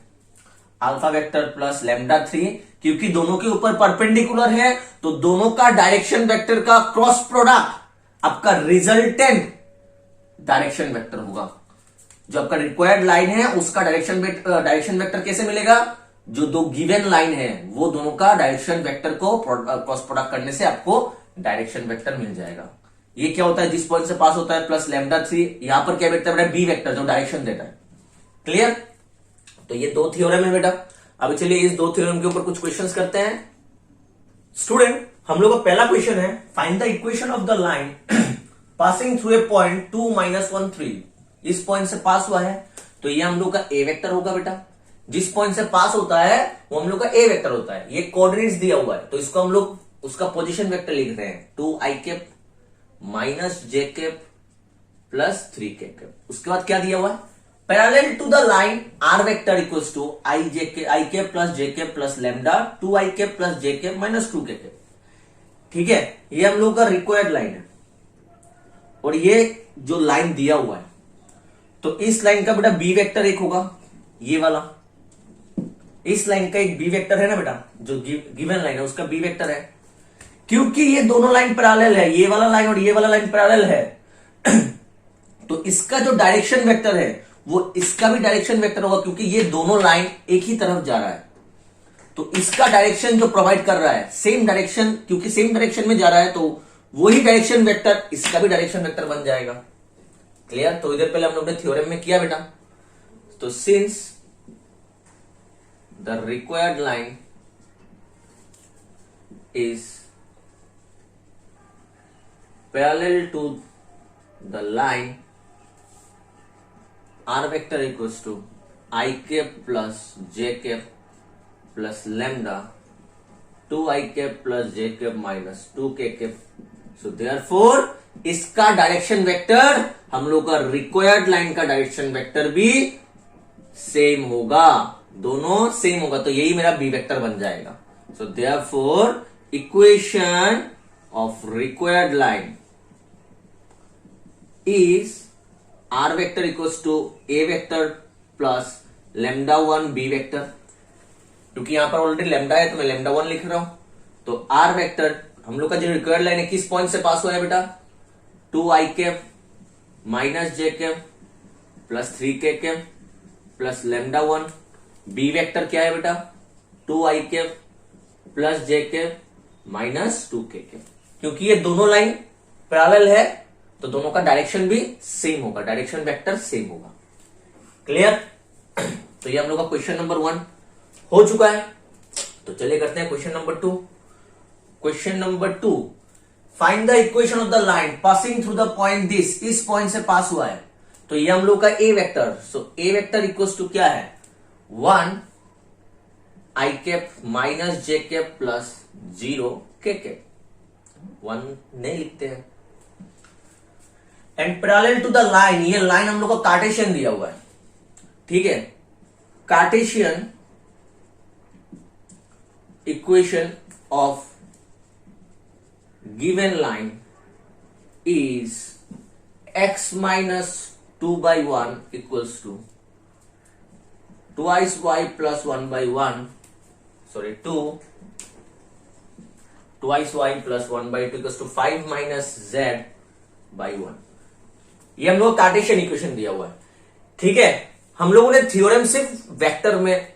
अल्फा वेक्टर प्लस लैम्डा 3, क्योंकि दोनों के ऊपर परपेंडिकुलर है तो दोनों का डायरेक्शन वेक्टर का क्रॉस प्रोडक्ट आपका रिजल्टेंट डायरेक्शन वेक्टर होगा। जो आपका रिक्वायर्ड लाइन है उसका डायरेक्शन वेक्टर कैसे मिलेगा? जो दो गिवन लाइन है वो दोनों का डायरेक्शन वेक्टर को क्रॉस प्रोडक्ट करने से आपको डायरेक्शन वेक्टर मिल जाएगा। ये क्या होता है? जिस पॉइंट से पास होता है प्लस लैम्डा 3, यहां पर क्या बैठता है बेटा? बी वेक्टर जो डायरेक्शन देता है। क्लियर? तो ये दो थ्योरम है बेटा। अब चलिए इस दो थ्योरम के ऊपर कुछ क्वेश्चंस करते हैं। स्टूडेंट, हम लोग का पहला क्वेश्चन है, find the equation of the line passing through a point 2 -1 3। इस पॉइंट से पास हुआ है तो ये हम लोग का ए वेक्टर होगा बेटा। जिस पॉइंट से पास होता है वो हम लोग का ए वेक्टर होता है। ये कोऑर्डिनेट्स दिया हुआ है तो इसको हम लोग उसका पोजीशन वेक्टर लिख रहे हैं 2i कैप माइनस जे कैप प्लस 3 कैप। उसके बाद क्या दिया हुआ है? Parallel to the line R vector equals to I cap plus J cap plus lambda 2i cap plus J cap minus 2 cap. ठीक है, ये हम लोग का रिक्वायर्ड लाइन है और ये जो लाइन दिया हुआ है तो इस लाइन का बेटा बी वेक्टर एक होगा, ये वाला। इस लाइन का एक बी वेक्टर है ना बेटा, जो गिवन लाइन है उसका बी वेक्टर है। क्योंकि ये दोनों लाइन पैरेलल है, ये वाला लाइन और ये वाला लाइन पैरेलल है तो इसका जो डायरेक्शन वेक्टर है वो इसका भी डायरेक्शन वेक्टर होगा, क्योंकि ये दोनों लाइन एक ही तरफ जा रहा है तो इसका डायरेक्शन जो प्रोवाइड कर रहा है सेम डायरेक्शन, क्योंकि सेम डायरेक्शन में जा रहा है तो वही डायरेक्शन वेक्टर इसका भी डायरेक्शन वेक्टर बन जाएगा। क्लियर? तो इधर पहले हम लोग ने थ्योरम में किया बेटा। तो since the required line is parallel to the line R vector equals to I cap plus J cap plus lambda 2i cap plus J cap minus 2k cap. So therefore इसका direction vector हम लोग का required line का direction vector भी same होगा, दोनों same होगा तो यही मेरा बी वेक्टर बन जाएगा। So therefore equation of required line is are vector equals to A vector plus lambda 1 B vector. क्योंकि यहां पर ऑलरेडी लैम्डा है तो मैं लैम्डा 1 लिख रहा हूं। तो आर वेक्टर हम लोग का जो रिक्वायर्ड लाइन है किस पॉइंट से पास हुआ है बेटा? 2i कैप माइनस जे cap plus 3k cap plus lambda 1। B vector क्या है बेटा? 2i कैप प्लस जे कैप माइनस 2k कैप। क्योंकि ये दोनों लाइन पैरेलल है तो दोनों का डायरेक्शन भी सेम होगा, डायरेक्शन वेक्टर सेम होगा। क्लियर? तो ये हम लोग का क्वेश्चन नंबर 1 हो चुका है। तो चलिए करते हैं question number 2। Question number 2, find the equation of the line passing through the point this. इस पॉइंट से पास हुआ है तो ये हम लोग का a vector. So a vector equals to क्या है? 1i कैप माइनस जे कैप प्लस 0k कैप। 1 नहीं लिखते हैं। And parallel to the line, ये लाइन हम लोग को कार्टेशियन दिया हुआ है। ठीक है, Cartesian equation of given line is x minus 2/1 equals to twice y plus 1/1, sorry 2 twice y plus 1/2 equals to 5 minus z by 1। ये हम लोग कार्टेशियन इक्वेशन दिया हुआ है। ठीक है, हम लोगों ने थ्योरम सिर्फ वेक्टर में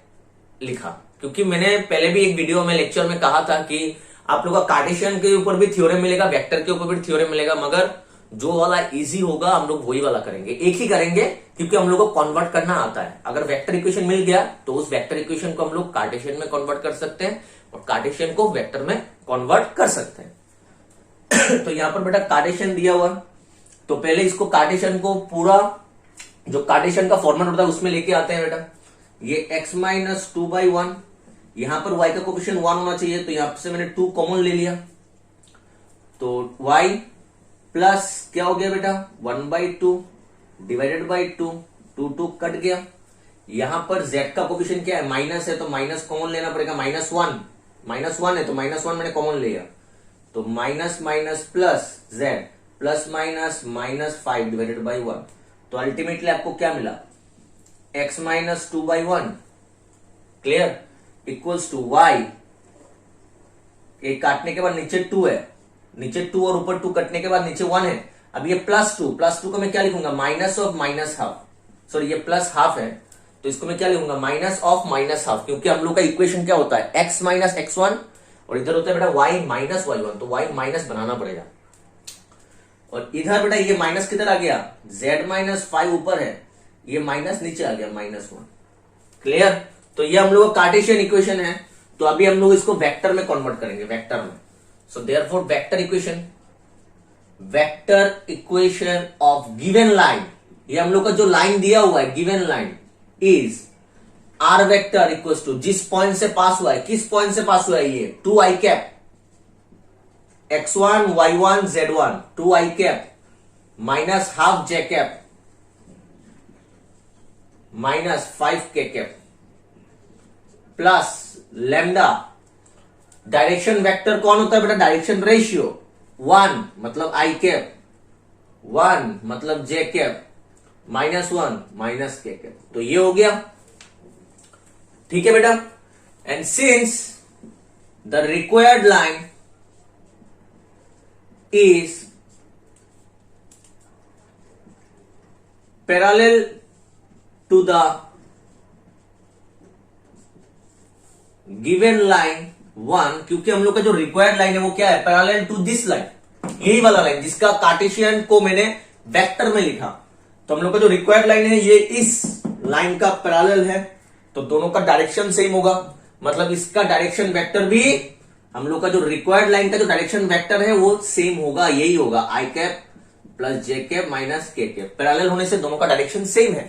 लिखा, क्योंकि मैंने पहले भी एक वीडियो में लेक्चर में कहा था कि आप लोग का कार्टेशियन के ऊपर भी थ्योरम मिलेगा, वेक्टर के ऊपर भी थ्योरम मिलेगा, मगर जो वाला इजी होगा हम लोग वही वाला करेंगे, एक ही करेंगे, क्योंकि हम लोग को कन्वर्ट करना आता है। अगर वेक्टर इक्वेशन मिल गया तो उस वेक्टर इक्वेशन को हम लोग कार्टेशियन में कन्वर्ट कर सकते हैं और कार्टेशियन को वेक्टर में कन्वर्ट कर सकते हैं। तो यहां पर बेटा कार्टेशियन दिया हुआ, तो पहले इसको कार्टेशियन को पूरा जो कार्टेशियन का फॉर्मेट होता है उसमें लेके आते हैं बेटा। ये x माइनस 2/1, यहां पर y का कोफिशिएंट 1 होना चाहिए, तो यहां से मैंने 2 कॉमन ले लिया, तो y प्लस क्या हो गया बेटा 1/2 डिवाइडेड बाई 2, 2 कट गया। यहां पर z का कोफिशिएंट क्या है? माइनस है, तो माइनस कॉमन लेना पड़ेगा, -1 है तो -1 मैंने कॉमन लिया, तो minus minus plus z plus minus -5 divided by 1। तो अल्टीमेटली आपको क्या मिला? x minus 2/1 clear, equals to Y, एक काटने के बाद नीचे 2 है, नीचे 2 और ऊपर 2 कटने के बाद नीचे 1 है। अब ये +2 को मैं क्या लिखूंगा, minus of minus half, sorry ये प्लस हाफ है तो इसको मैं क्या लिखूंगा, माइनस ऑफ माइनस हाफ, क्योंकि हम लोग का इक्वेशन क्या होता है, x माइनस x1 और इधर होता है बेटा y माइनस y1, तो y माइनस बनाना पड़ेगा। और इधर बेटा ये माइनस किधर आ गया, z माइनस 5 ऊपर है, ये माइनस नीचे आ गया -1। क्लियर, तो ये हम लोग का कार्टेशियन इक्वेशन है। तो अभी हम लोग इसको वेक्टर में कन्वर्ट करेंगे, वेक्टर में। So therefore vector equation of given line, ये हम लोग का जो लाइन दिया हुआ है given line is are vector equals to, जिस पॉइंट से पास हुआ है, किस पॉइंट से पास हुआ है ये, 2i cap, x1 y1 z1, 2i cap minus half j cap minus 5k cap plus lambda. Direction vector कौन होता है बेटा, डायरेक्शन रेशियो, 1 मतलब i कैप, 1 मतलब j cap, -1 minus k cap. तो ये हो गया, ठीक है बेटा। And since the required line is parallel to the given line 1, क्योंकि हम लोग का जो रिक्वायर्ड लाइन है वो क्या है, पैरेलल टू दिस लाइन, यही वाला लाइन जिसका कार्टेशियन को मैंने वेक्टर में लिखा। तो हम लोग का जो रिक्वायर्ड लाइन है ये इस लाइन का पैरेलल है, तो दोनों का डायरेक्शन सेम होगा, मतलब इसका डायरेक्शन वेक्टर भी हम लोग का जो रिक्वायर्ड लाइन का जो डायरेक्शन वेक्टर है वो सेम होगा, यही होगा, i cap plus j cap minus k cap. Parallel होने से दोनों का डायरेक्शन सेम है,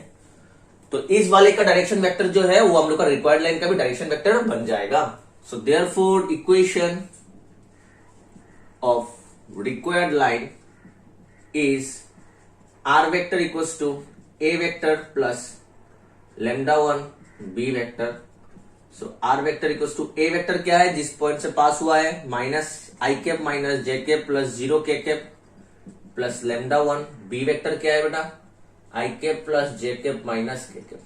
तो इस वाले का डायरेक्शन वेक्टर जो है वो हम लोग का रिक्वायर्ड लाइन का भी डायरेक्शन वेक्टर बन जाएगा। So therefore equation of required line is r vector equals to a vector plus λ1 b vector. So r vector equals to a vector क्या है, जिस पॉइंट से पास हुआ है, minus i cap minus j cap plus 0k cap plus λ1। b vector क्या है बेटा, i cap plus j cap minus k cap.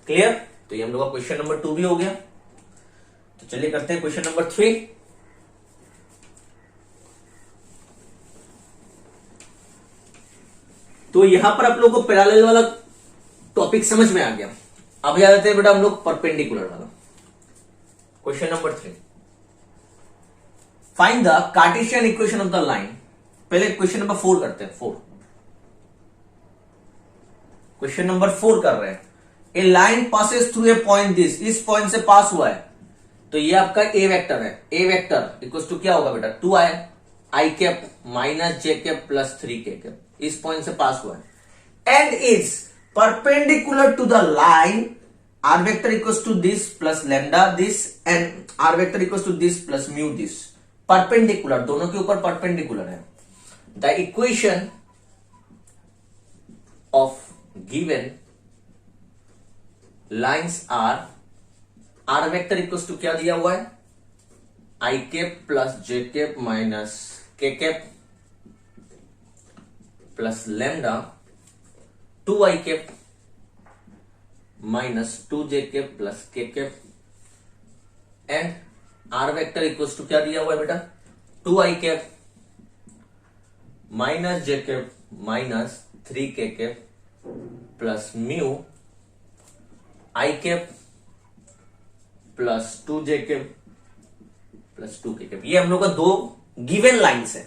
Clear, तो ये हम लोग का क्वेश्चन नंबर 2 भी हो गया। तो चलिए करते हैं क्वेश्चन नंबर 3। तो यहां पर आप लोगों को पैरेलल वाला टॉपिक समझ में आ गया। अब आ जाते हैं बेटा हम लोग परपेंडिकुलर वाला। Question number 3, find the Cartesian equation of the line. पहले क्वेश्चन नंबर 4 करते हैं। 4 क्वेश्चन नंबर 4 कर रहे हैं। A line passes through a point this, इस पॉइंट से पास हुआ है, तो ये आपका ए वेक्टर है। ए वेक्टर इक्वल्स टू क्या होगा बेटा, 2i i cap minus j cap plus 3k cap, इस पॉइंट से पास हुआ है। And is perpendicular to the line r vector equals to this plus lambda this and r vector equals to this plus mu this. Perpendicular, दोनों के ऊपर perpendicular है। The equation of given lines r vector equals to क्या दिया हुआ है, i cap plus j cap minus k cap plus lambda 2i cap minus 2j cap plus k cap and r vector equals to क्या दिया हुआ है बेटा, 2i cap minus j cap minus 3k cap plus mu i cap plus 2j cap plus 2k cap. ये हम लोग का दो गिवन लाइंस है।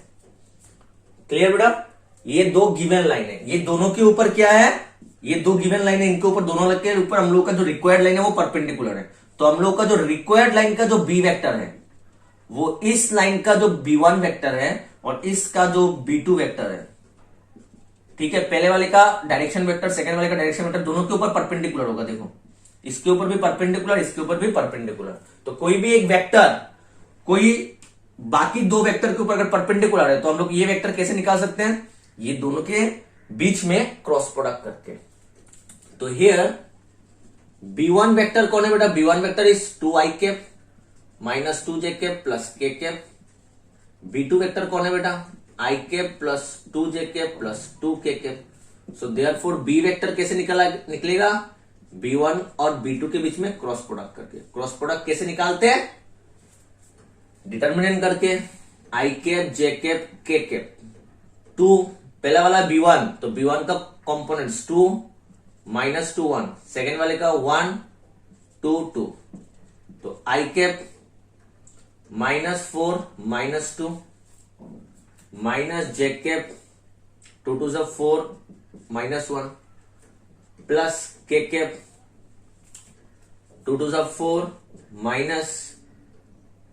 क्लियर बेटा, ये दो गिवन लाइन है। ये दोनों के ऊपर क्या है, ये दो गिवन लाइन है, इनके ऊपर दोनों के ऊपर हम लोग का जो रिक्वायर्ड लाइन है वो परपेंडिकुलर है। तो हम लोग का जो रिक्वायर्ड लाइन का जो बी वेक्टर है वो इस लाइन का जो b1 वेक्टर है और इसका जो b2 वेक्टर है। ठीक है, पहले वाले का डायरेक्शन वेक्टर, सेकंड वाले का डायरेक्शन वेक्टर दोनों के ऊपर परपेंडिकुलर होगा। देखो इसके ऊपर भी परपेंडिकुलर, इसके ऊपर भी परपेंडिकुलर। तो कोई भी एक वेक्टर कोई बाकी दो वेक्टर के ऊपर अगर परपेंडिकुलर है तो हम लोग ये वेक्टर कैसे निकाल सकते हैं, ये दोनों के बीच में क्रॉस प्रोडक्ट करके। तो हियर b1 वेक्टर कौन है बेटा, b1 vector is 2i cap minus 2j cap plus k cap. b2 vector कौन है बेटा, i cap plus 2j cap plus 2k cap. So therefore b vector कैसे निकलेगा, B1 और B2 के बीच में क्रॉस प्रोडक्ट करके। क्रॉस प्रोडक्ट कैसे निकालते हैं? डिटर्मिनेंट करके आई कैप जे कैप के कैप। 2 पहला वाला B1, तो B1 का कंपोनेंट्स 2 माइनस 2 1, सेकेंड वाले का 1 2 2, तो आई कैप माइनस 4 माइनस 2 माइनस जे कैप 2 2 से 4 माइनस 1 प्लस के कैप 2 2 से 4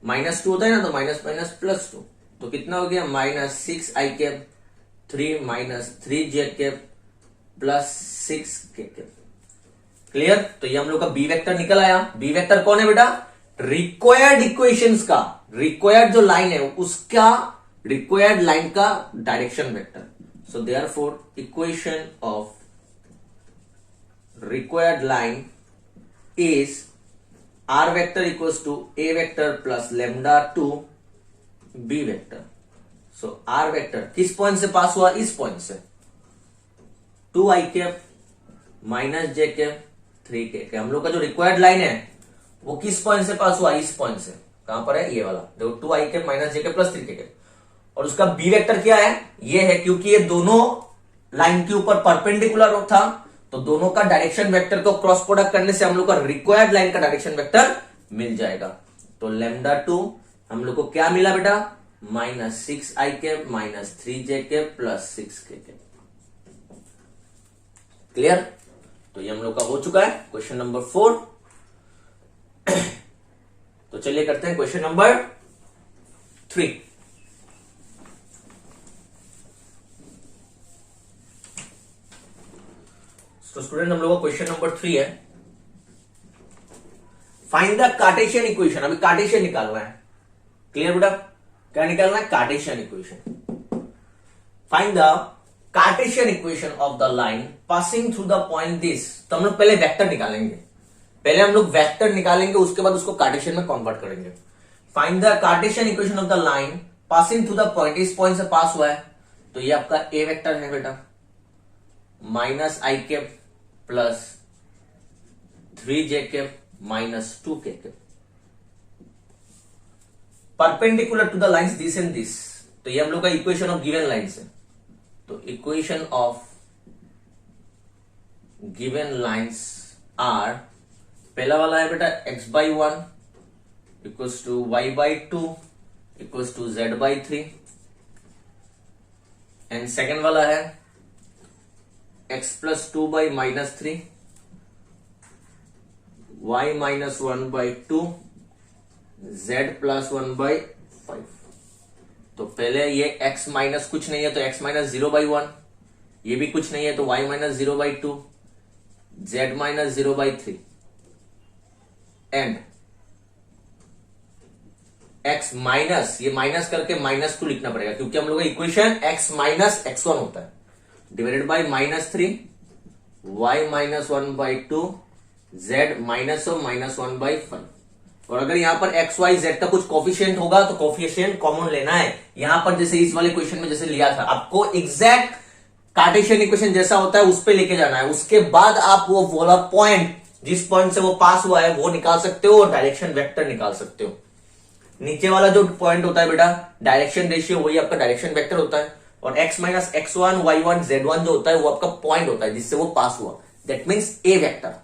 माइनस 2 होता है ना, तो माइनस माइनस प्लस 2, तो कितना हो गया माइनस 6 आई cap 3 minus 3 j cap plus 6 के कैप। क्लियर? तो ये हम लोग का बी वेक्टर निकल आया। बी वेक्टर कौन है बेटा? रिक्वायर्ड इक्वेशंस का, रिक्वायर्ड जो लाइन है उसका, रिक्वायर्ड लाइन का direction vector. So therefore equation of required line is r vector equals to a vector plus lambda to b vector. So r vector किस point से पास हुआ? इस point से 2 i cap minus J cap 3 k cap. हम लोग का जो required line है वो किस पॉइंट से पास हुआ? इस पॉइंट से। कहां पर है? ये वाला देखो, 2 i cap minus J cap plus 3 k cap. और उसका बी वेक्टर क्या है? ये है, क्योंकि ये दोनों लाइन के ऊपर परपेंडिकुलर था, तो दोनों का डायरेक्शन वेक्टर को क्रॉस प्रोडक्ट करने से हम लोग का रिक्वायर्ड लाइन का डायरेक्शन वेक्टर मिल जाएगा। तो लैम्डा 2 हम लोग को क्या मिला बेटा? माइनस 6 आई cap minus 3 j cap plus 6 के कैप। क्लियर? तो ये हम लोग का हो चुका है क्वेश्चन नंबर 4। तो चलिए करते हैं क्वेश्चन नंबर 3। तो स्टूडेंट हम लोग का क्वेश्चन नंबर 3 है, फाइंड द कार्टेशियन इक्वेशन। अभी कार्टेशियन निकालना है। क्लियर बेटा? क्या निकालना है? Cartesian equation. Find the Cartesian equation of the line passing through the point this. तो हम लोग पहले वेक्टर निकालेंगे, पहले हम लोग वेक्टर निकालेंगे, उसके बाद उसको कार्टेशियन में कन्वर्ट करेंगे। Find the Cartesian equation of the line passing through the point. इस पॉइंट से पास हुआ है, तो ये आपका ए वेक्टर है बेटा, minus i cap plus 3 j cap minus 2 k cap, perpendicular to the lines this and this. तो ये हम लोग का इक्वेशन ऑफ गिवन लाइंस है। तो equation of given lines are, पहला वाला है बेटा x/1 equals to y/2 equals to z/3, and second वाला है x plus 2/-3 y minus 1/2 z plus 1/5। तो पहले ये x माइनस कुछ नहीं है, तो x माइनस 0/1, ये भी कुछ नहीं है, तो y minus 0/2 z minus 0/3 and x minus, ये माइनस करके -2 लिखना पड़ेगा, क्योंकि हम लोग का इक्वेशन x माइनस x1 होता है, divided by -3 y minus 1/2 z minus 1/5। और अगर यहां पर x y z का कुछ कोफिशिएंट होगा तो कोफिशिएंट कॉमन लेना है। यहां पर जैसे इस वाले क्वेश्चन में जैसे लिया था, आपको एग्जैक्ट कार्टेशियन इक्वेशन जैसा होता है उस पे लेके जाना है। उसके बाद आप वो वाला पॉइंट, जिस पॉइंट से वो पास हुआ है वो निकाल सकते हो और डायरेक्शन वेक्टर निकाल सकते हो। नीचे वाला जो पॉइंट होता है बेटा डायरेक्शन रेशियो, वही आपका डायरेक्शन वेक्टर होता है। और x minus x1 y1 z1 जो होता है वो आपका पॉइंट होता है जिससे वो पास हुआ, दैट मीन्स ए वेक्टर।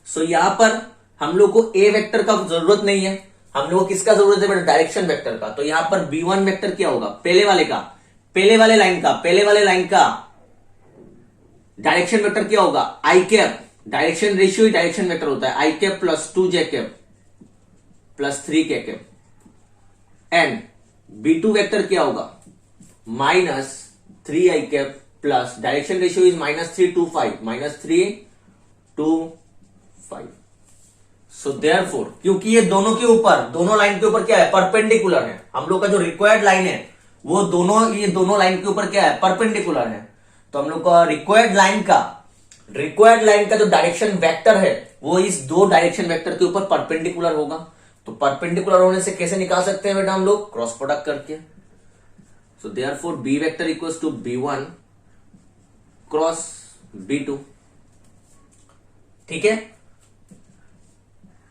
सो यहां पर हम लोग को ए वेक्टर का जरूरत नहीं है, हम लोग को किसका जरूरत है बेटा? डायरेक्शन वेक्टर का। तो यहां पर b1 वेक्टर क्या होगा? पहले वाले लाइन का डायरेक्शन वेक्टर क्या होगा? आई कैप, डायरेक्शन रेशियो ही डायरेक्शन वेक्टर होता है, आई cap plus 2 j cap plus 3 k cap. And b2 vector क्या होगा? Minus 3 I cap plus, direction ratio is -3 to 5, -3 to 5। So therefore, क्योंकि ये दोनों के ऊपर, दोनों लाइन के ऊपर क्या है? परपेंडिकुलर है। हम लोग का जो रिक्वायर्ड लाइन है वो ये दोनों लाइन के ऊपर क्या है? परपेंडिकुलर है। तो हम लोग का रिक्वायर्ड लाइन का जो डायरेक्शन वेक्टर है वो इस दो डायरेक्शन वेक्टर के ऊपर परपेंडिकुलर होगा। तो परपेंडिकुलर होने से कैसे निकाल सकते हैं बेटा हम लोग? क्रॉस प्रोडक्ट करके। So therefore b vector equals to b1 cross b2। ठीक है।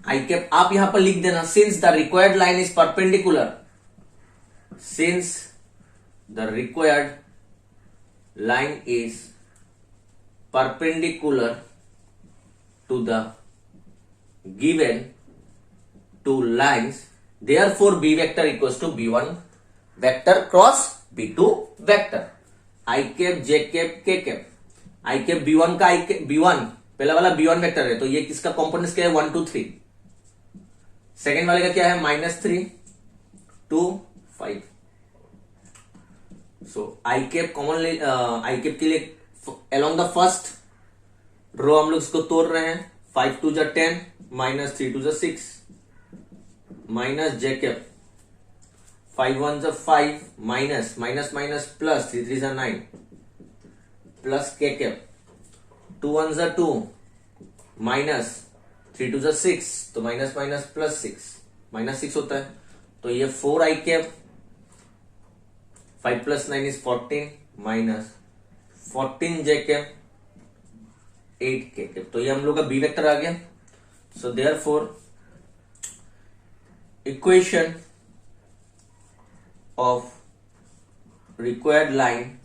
आई कैप आप यहां पर लिख देना, since the required line is perpendicular, since the required line is perpendicular to the given two lines, therefore b vector equals to b1 vector cross b2 vector, i cap j cap k cap, i cap b1 का i cap b1 पहला वाला b1 vector है, तो ये किसका components क्या है 1 2 3, second वाले का क्या है -3 2 5, सो i cap common i cap के लिए along the first रो हम लोग इसको तोड़ रहे हैं, 5 2 जा 10 -3 2 जा 6 माइनस जे कैप 5 1 जा 5 माइनस माइनस माइनस प्लस 3 3 जा 9 प्लस के कैप 2 1 जा 2 माइनस 3 2 जा 6, तो माइनस माइनस प्लस 6 -6 होता है, तो ये 4 i cap 5 + 9 is 14 minus 14 j cap 8 k cap, तो ये हम लोग का बी वेक्टर आ गया। So therefore equation of required line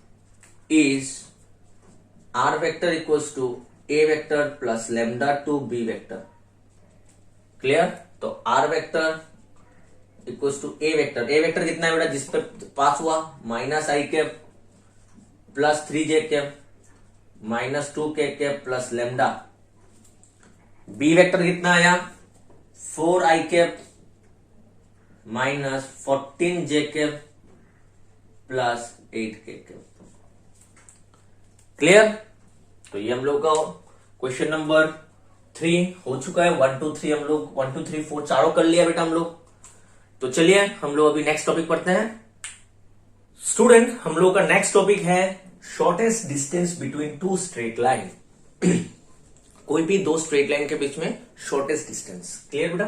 is are vector equals to A vector plus lambda two b vector. Clear? तो r vector equals to A vector, a vector कितना है बेटा जिस पर पास हुआ, minus i cap plus 3 j cap minus 2 k cap plus lambda. B vector कितना आया 4 i cap minus 14 j cap plus 8 k cap. Clear? तो ये हम लोग का क्वेश्चन नंबर 3 हो चुका है। 1 2 3 हम लोग 1 2 3 4 चारों कर लिया बेटा हम लोग। तो चलिए हम लोग अभी नेक्स्ट टॉपिक पढ़ते हैं। स्टूडेंट हम लोग का नेक्स्ट टॉपिक है shortest distance between to straight line. कोई भी दो स्ट्रेट लाइन के बीच में शॉर्टेस्ट डिस्टेंस। क्लियर बेटा?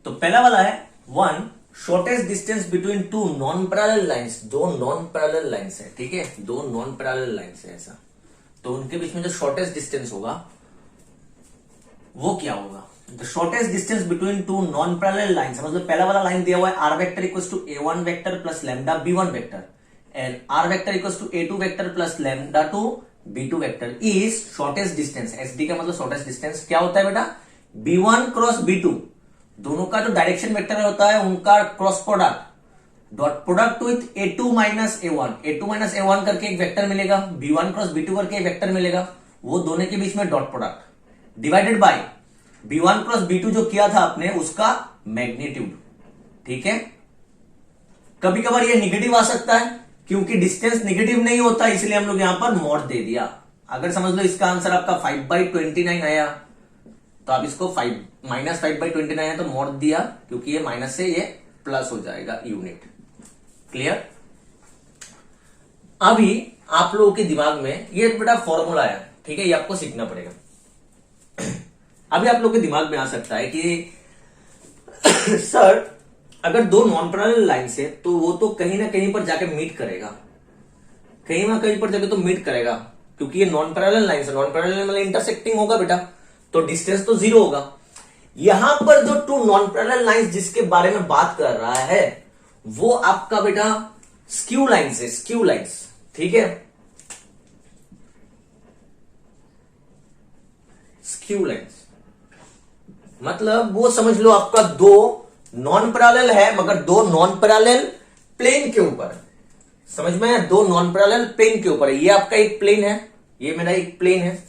तो पहला वाला है 1 shortest distance between two non parallel lines. दो नॉन पैरेलल लाइंस है, ठीक है, दो नॉन पैरेलल लाइंस है ऐसा, तो उनके बीच में जो शॉर्टेस्ट डिस्टेंस होगा वो क्या होगा? The shortest distance between two non parallel lines, मतलब पहला वाला लाइन दिया हुआ है are vector equals to a1 vector plus lambda b1 vector and are vector equals to a2 vector plus lambda two b2 vector is shortest distance. SD का मतलब shortest distance क्या होता है बेटा? b1 क्रॉस b2, दोनों का जो direction vector होता है उनका cross product, dot product with a2 minus a1 करके एक वेक्टर मिलेगा, b1 क्रॉस b2 करके एक वेक्टर मिलेगा, वो दोनों के बीच में dot product divided by b1 cross b2 जो किया था आपने उसका मैग्नीट्यूड। ठीक है, कभी कभार ये निगेटिव आ सकता है क्योंकि डिस्टेंस निगेटिव नहीं होता, इसलिए हम लोग यहां पर मॉड दे दिया। अगर समझ लो इसका आंसर आपका 5/29 आया तो आप इसको माइनस 5/29 आया तो मॉड दिया, क्योंकि ये माइनस से ये प्लस हो जाएगा यूनिट। क्लियर? अभी आप लोगों के दिमाग में ये बेटा फॉर्मूला है, ठीक है, ये आपको सीखना पड़ेगा। अभी आप लोग के दिमाग में आ सकता है कि सर अगर दो नॉन पैरेलल लाइंस है तो वो तो कहीं ना कहीं पर जाके मीट करेगा, कहीं ना कहीं पर जाके तो मीट करेगा, क्योंकि ये नॉन पैरेलल लाइंस है, नॉन पैरेलल मतलब इंटरसेक्टिंग होगा बेटा, तो डिस्टेंस तो 0 होगा। यहां पर जो टू नॉन पैरेलल लाइंस जिसके बारे में बात कर रहा है वो आपका बेटा स्क्यू लाइंस है, स्क्यू लाइंस। ठीक है, स्क्यू लाइंस मतलब वो समझ लो आपका दो नॉन पैरेलल है मगर दो नॉन पैरेलल प्लेन के ऊपर, समझ में है, दो नॉन पैरेलल प्लेन के ऊपर है। ये आपका एक प्लेन है, ये मेरा एक प्लेन है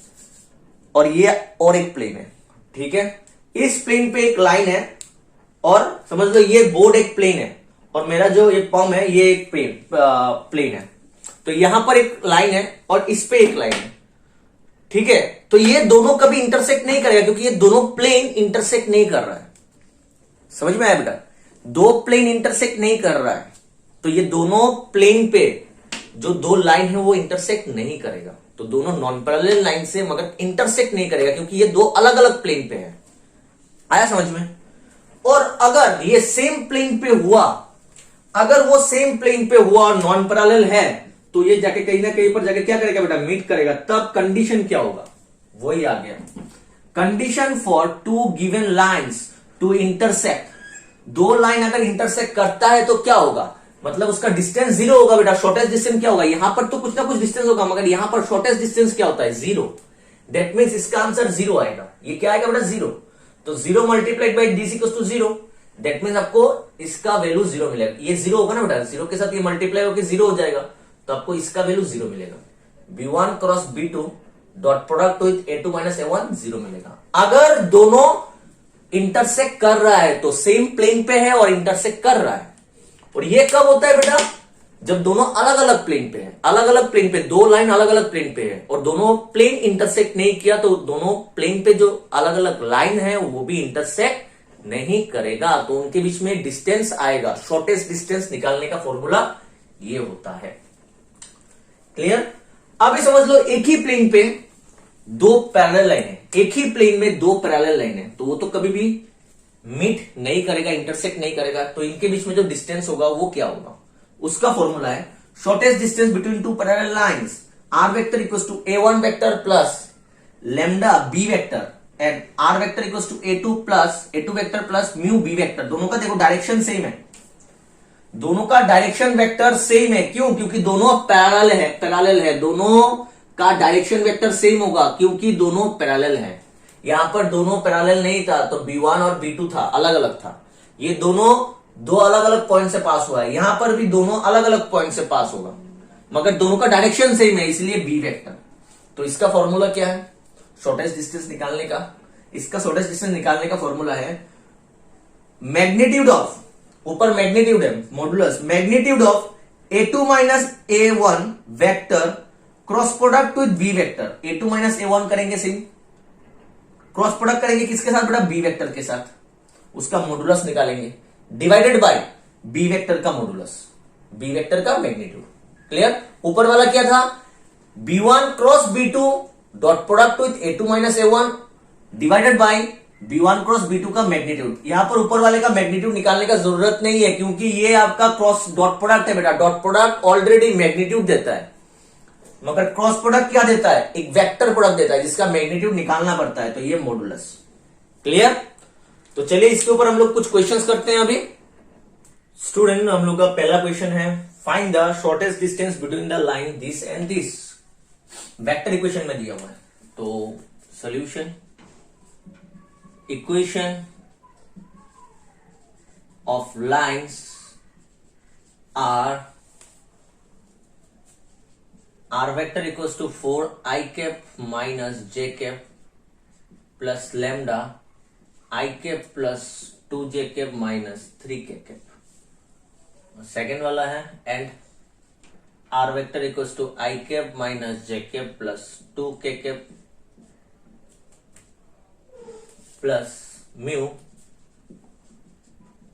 और ये और एक प्लेन है। ठीक है, इस प्लेन पे एक लाइन है और समझ लो ये बोर्ड एक प्लेन है और मेरा जो ये पॉम है ये एक प्लेन है, तो यहां पर एक लाइन है और इस पे एक लाइन है। ठीक है, तो ये दोनों कभी इंटरसेक्ट नहीं करेगा क्योंकि ये दोनों प्लेन इंटरसेक्ट नहीं कर रहा है। समझ में आया बेटा? दो प्लेन इंटरसेक्ट नहीं कर रहा है तो ये दोनों प्लेन पे जो दो लाइन है वो इंटरसेक्ट नहीं करेगा, तो दोनों नॉन पैरेलल लाइन से मगर इंटरसेक्ट नहीं करेगा क्योंकि ये दो अलग अलग प्लेन पे है। आया समझ में? और अगर ये सेम प्लेन पे हुआ, अगर वो सेम प्लेन पे हुआ और नॉन पैरेलल है तो ये जाके कहीं ना कहीं पर जाके क्या करेगा बेटा? मीट करेगा। तब कंडीशन क्या होगा? वही आ गया, condition for two given lines to intersect, दो लाइन अगर इंटरसेक्ट करता है तो क्या होगा, मतलब उसका डिस्टेंस जीरो होगा बेटा। शॉर्टेस्ट डिस्टेंस क्या होगा, यहां पर तो कुछ ना कुछ डिस्टेंस होगा, मगर यहां पर शॉर्टेस्ट डिस्टेंस क्या होता है, जीरो। दैट मीन्स इसका आंसर जीरो आएगा। ये क्या आएगा बेटा, जीरो। तो zero multiplied by d equals to zero, that means आपको इसका वैल्यू जीरो मिलेगा। ये जीरो होगा ना बेटा, जीरो के साथ ये मल्टीप्लाई होकर जीरो हो जाएगा, तो आपको इसका वैल्यू जीरो मिलेगा। B1 cross B2 dot product with A2 minus A1 zero मिलेगा। अगर दोनों इंटरसेक्ट कर रहा है तो सेम प्लेन पे है और इंटरसेक्ट कर रहा है। और ये कब होता है बेटा, जब दोनों अलग अलग प्लेन पे है, अलग अलग प्लेन पे, दो लाइन अलग अलग प्लेन पे है और दोनों प्लेन इंटरसेक्ट नहीं किया, तो दोनों प्लेन पे जो अलग अलग लाइन है वो भी इंटरसेक्ट नहीं करेगा, तो उनके बीच में डिस्टेंस आएगा। शॉर्टेस्ट डिस्टेंस निकालने का फॉर्मूला ये होता है। क्लियर। अब ये समझ लो, एक ही प्लेन पे दो पैरेलल लाइन है, एक ही प्लेन में दो पैरेलल लाइन है, तो वो तो कभी भी मीट नहीं करेगा, इंटरसेक्ट नहीं करेगा, तो इनके बीच में जो डिस्टेंस होगा वो क्या होगा, उसका फॉर्मूला है shortest distance between two parallel lines, are vector equals to A1 vector plus lambda B vector and are vector equals to A2 vector plus mu B vector. दोनों का देखो डायरेक्शन सेम है, दोनों का डायरेक्शन वेक्टर सेम है। क्यों, क्योंकि दोनों पैरेलल है, दोनों का डायरेक्शन वेक्टर सेम होगा क्योंकि दोनों पैरेलल है। यहां पर दोनों पैरेलल नहीं था तो B1 और B2 था, अलग अलग था। ये दोनों दो अलग अलग पॉइंट से पास हुआ है, यहां पर भी दोनों अलग अलग पॉइंट से पास होगा, मगर दोनों का डायरेक्शन सेम है, इसलिए B वेक्टर। तो इसका फॉर्मूला क्या है, शॉर्टेस्ट डिस्टेंस निकालने का, इसका शॉर्टेस्ट डिस्टेंस निकालने का फॉर्मूला है मैग्नीट्यूड ऑफ, ऊपर मैग्नीट्यूड है, modulus magnitude of A2 minus A1 vector cross product with B vector. A2 minus A1 करेंगे सिम, क्रॉस प्रोडक्ट करेंगे किसके साथ बेटा, B वेक्टर के साथ, उसका मॉडुलस निकालेंगे, डिवाइडेड बाय B वेक्टर का मॉडुलस, B वेक्टर का मैग्नीट्यूड। क्लियर। ऊपर वाला क्या था, B1 cross B2 dot product with A2 minus A1 divided by B1 cross B2 का मैग्नीट्यूड। यहां पर ऊपर वाले का मैग्नीट्यूड निकालने का जरूरत नहीं है क्योंकि ये आपका क्रॉस डॉट प्रोडक्ट है बेटा, डॉट प्रोडक्ट ऑलरेडी मैग्नीट्यूड देता है, मगर क्रॉस प्रोडक्ट क्या देता है, एक वेक्टर प्रोडक्ट देता है जिसका मैग्नीट्यूड निकालना पड़ता है, तो ये मॉडुलस। क्लियर। तो चलिए इसके ऊपर हम लोग कुछ क्वेश्चंस करते हैं। अभी स्टूडेंट, हम लोग का पहला क्वेश्चन है, find the shortest distance between the line this and this. Vector equation में दिया हुआ है, तो solution, equation of lines are R vector equals to 4i cap minus j cap plus lambda I cap plus 2j cap minus 3k cap। Second वाला है and R vector equals to I cap minus j cap plus 2k cap plus mu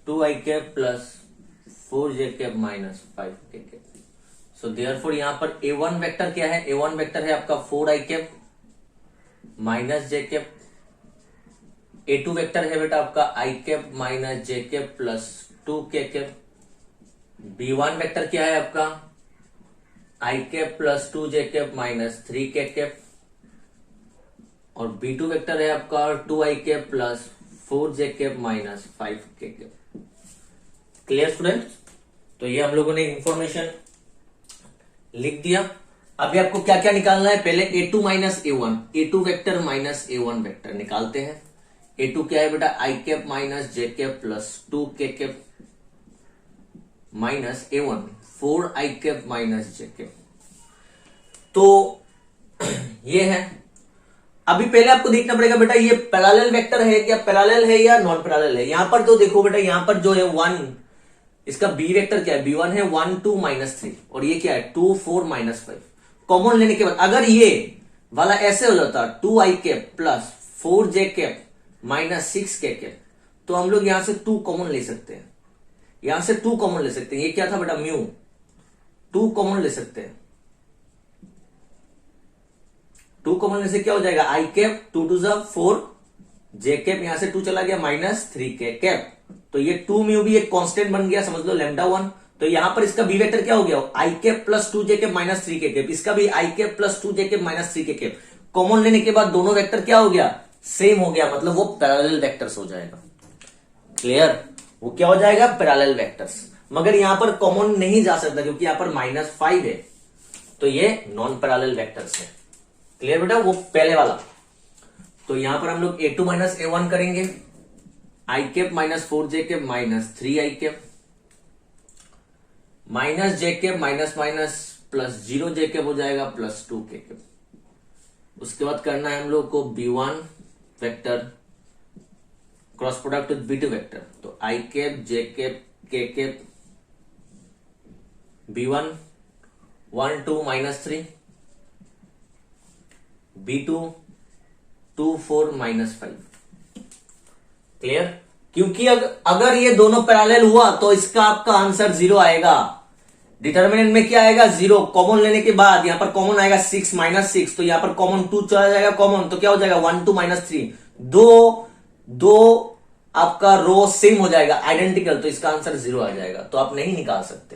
2i cap plus 4j cap minus 5k cap। So therefore यहां पर A1 vector क्या है, A1 vector है आपका 4i cap minus जे cap, A2 vector है बेटा आपका I cap minus J cap plus 2k cap, B1 vector क्या है आपका I cap plus 2j cap minus 3k cap, और B2 वेक्टर है आपका 2i cap plus 4j cap minus 5k cap. Clear student. तो ये हम लोगों ने इंफॉर्मेशन लिख दिया। अभी आपको क्या क्या निकालना है, पहले A2 minus A1, A2 vector minus A1 vector निकालते हैं। A2 क्या है बेटा, I cap minus J cap plus 2k cap minus A1 4i cap minus J cap. तो ये है। अभी पहले आपको देखना पड़ेगा बेटा ये पैरेलल वेक्टर है क्या, पैरेलल है या नॉन पैरेलल है। यहां पर तो देखो बेटा, यहां पर जो है 1, इसका B वेक्टर क्या है, B1 है 1 2 माइनस 3 और ये क्या है 2 4 माइनस 5। कॉमन लेने के बाद अगर ये वाला ऐसे हो जाता 2i cap plus 4j cap minus 6k cap, तो हम लोग यहां से 2 कॉमन ले सकते हैं, यहां से 2 कॉमन ले सकते हैं। ये क्या था बेटा म्यू, 2 कॉमन ले सकते हैं, 2 कॉमन लेने से क्या हो जाएगा I कैप 2 2 4 j कैप, यहां से 2 चला गया माइनस 3k कैप, तो ये 2 म्यू भी एक कांस्टेंट बन गया, समझ लो लैम्डा 1। तो यहां पर इसका B वेक्टर क्या हो गया, I cap plus 2j cap minus 3k cap, इसका भी I cap plus 2j cap minus 3k cap. Common लेने के बाद दोनों वेक्टर क्या हो गया, सेम हो गया, मतलब वो पैरेलल वेक्टर्स हो जाएगा। क्लियर? वो क्या हो जाएगा? Parallel vectors. मगर यहां पर कॉमन नहीं जा सकता क्योंकि यहां पर -5 है, तो ये नॉन पैरेलल वेक्टर्स है। क्लियर बेटा? वो पहले वाला। तो यहां पर हम लोग a2 माइनस a1 करेंगे, i cap minus 4j cap minus 3i cap minus j cap minus minus plus 0j cap हो जाएगा प्लस 2k कैप। उसके बाद करना है हम लोग को b1 vector cross product with b2 vector, तो i cap j cap k cap b1 1 2 minus 3 b2 2 4 minus 5। Clear? क्योंकि अगर ये दोनों पैरेलल हुआ तो इसका आपका आंसर 0 आएगा। डिटर्मिनेंट में क्या आएगा? 0। कॉमन लेने के बाद यहां पर कॉमन आएगा 6 माइनस 6, तो यहां पर कॉमन 2 चला जाएगा कॉमन, तो क्या हो जाएगा 1 2 माइनस 3। दो आपका रो सेम हो जाएगा, आइडेंटिकल, तो इसका आंसर 0 आ जाएगा, तो आप नहीं निकाल सकते।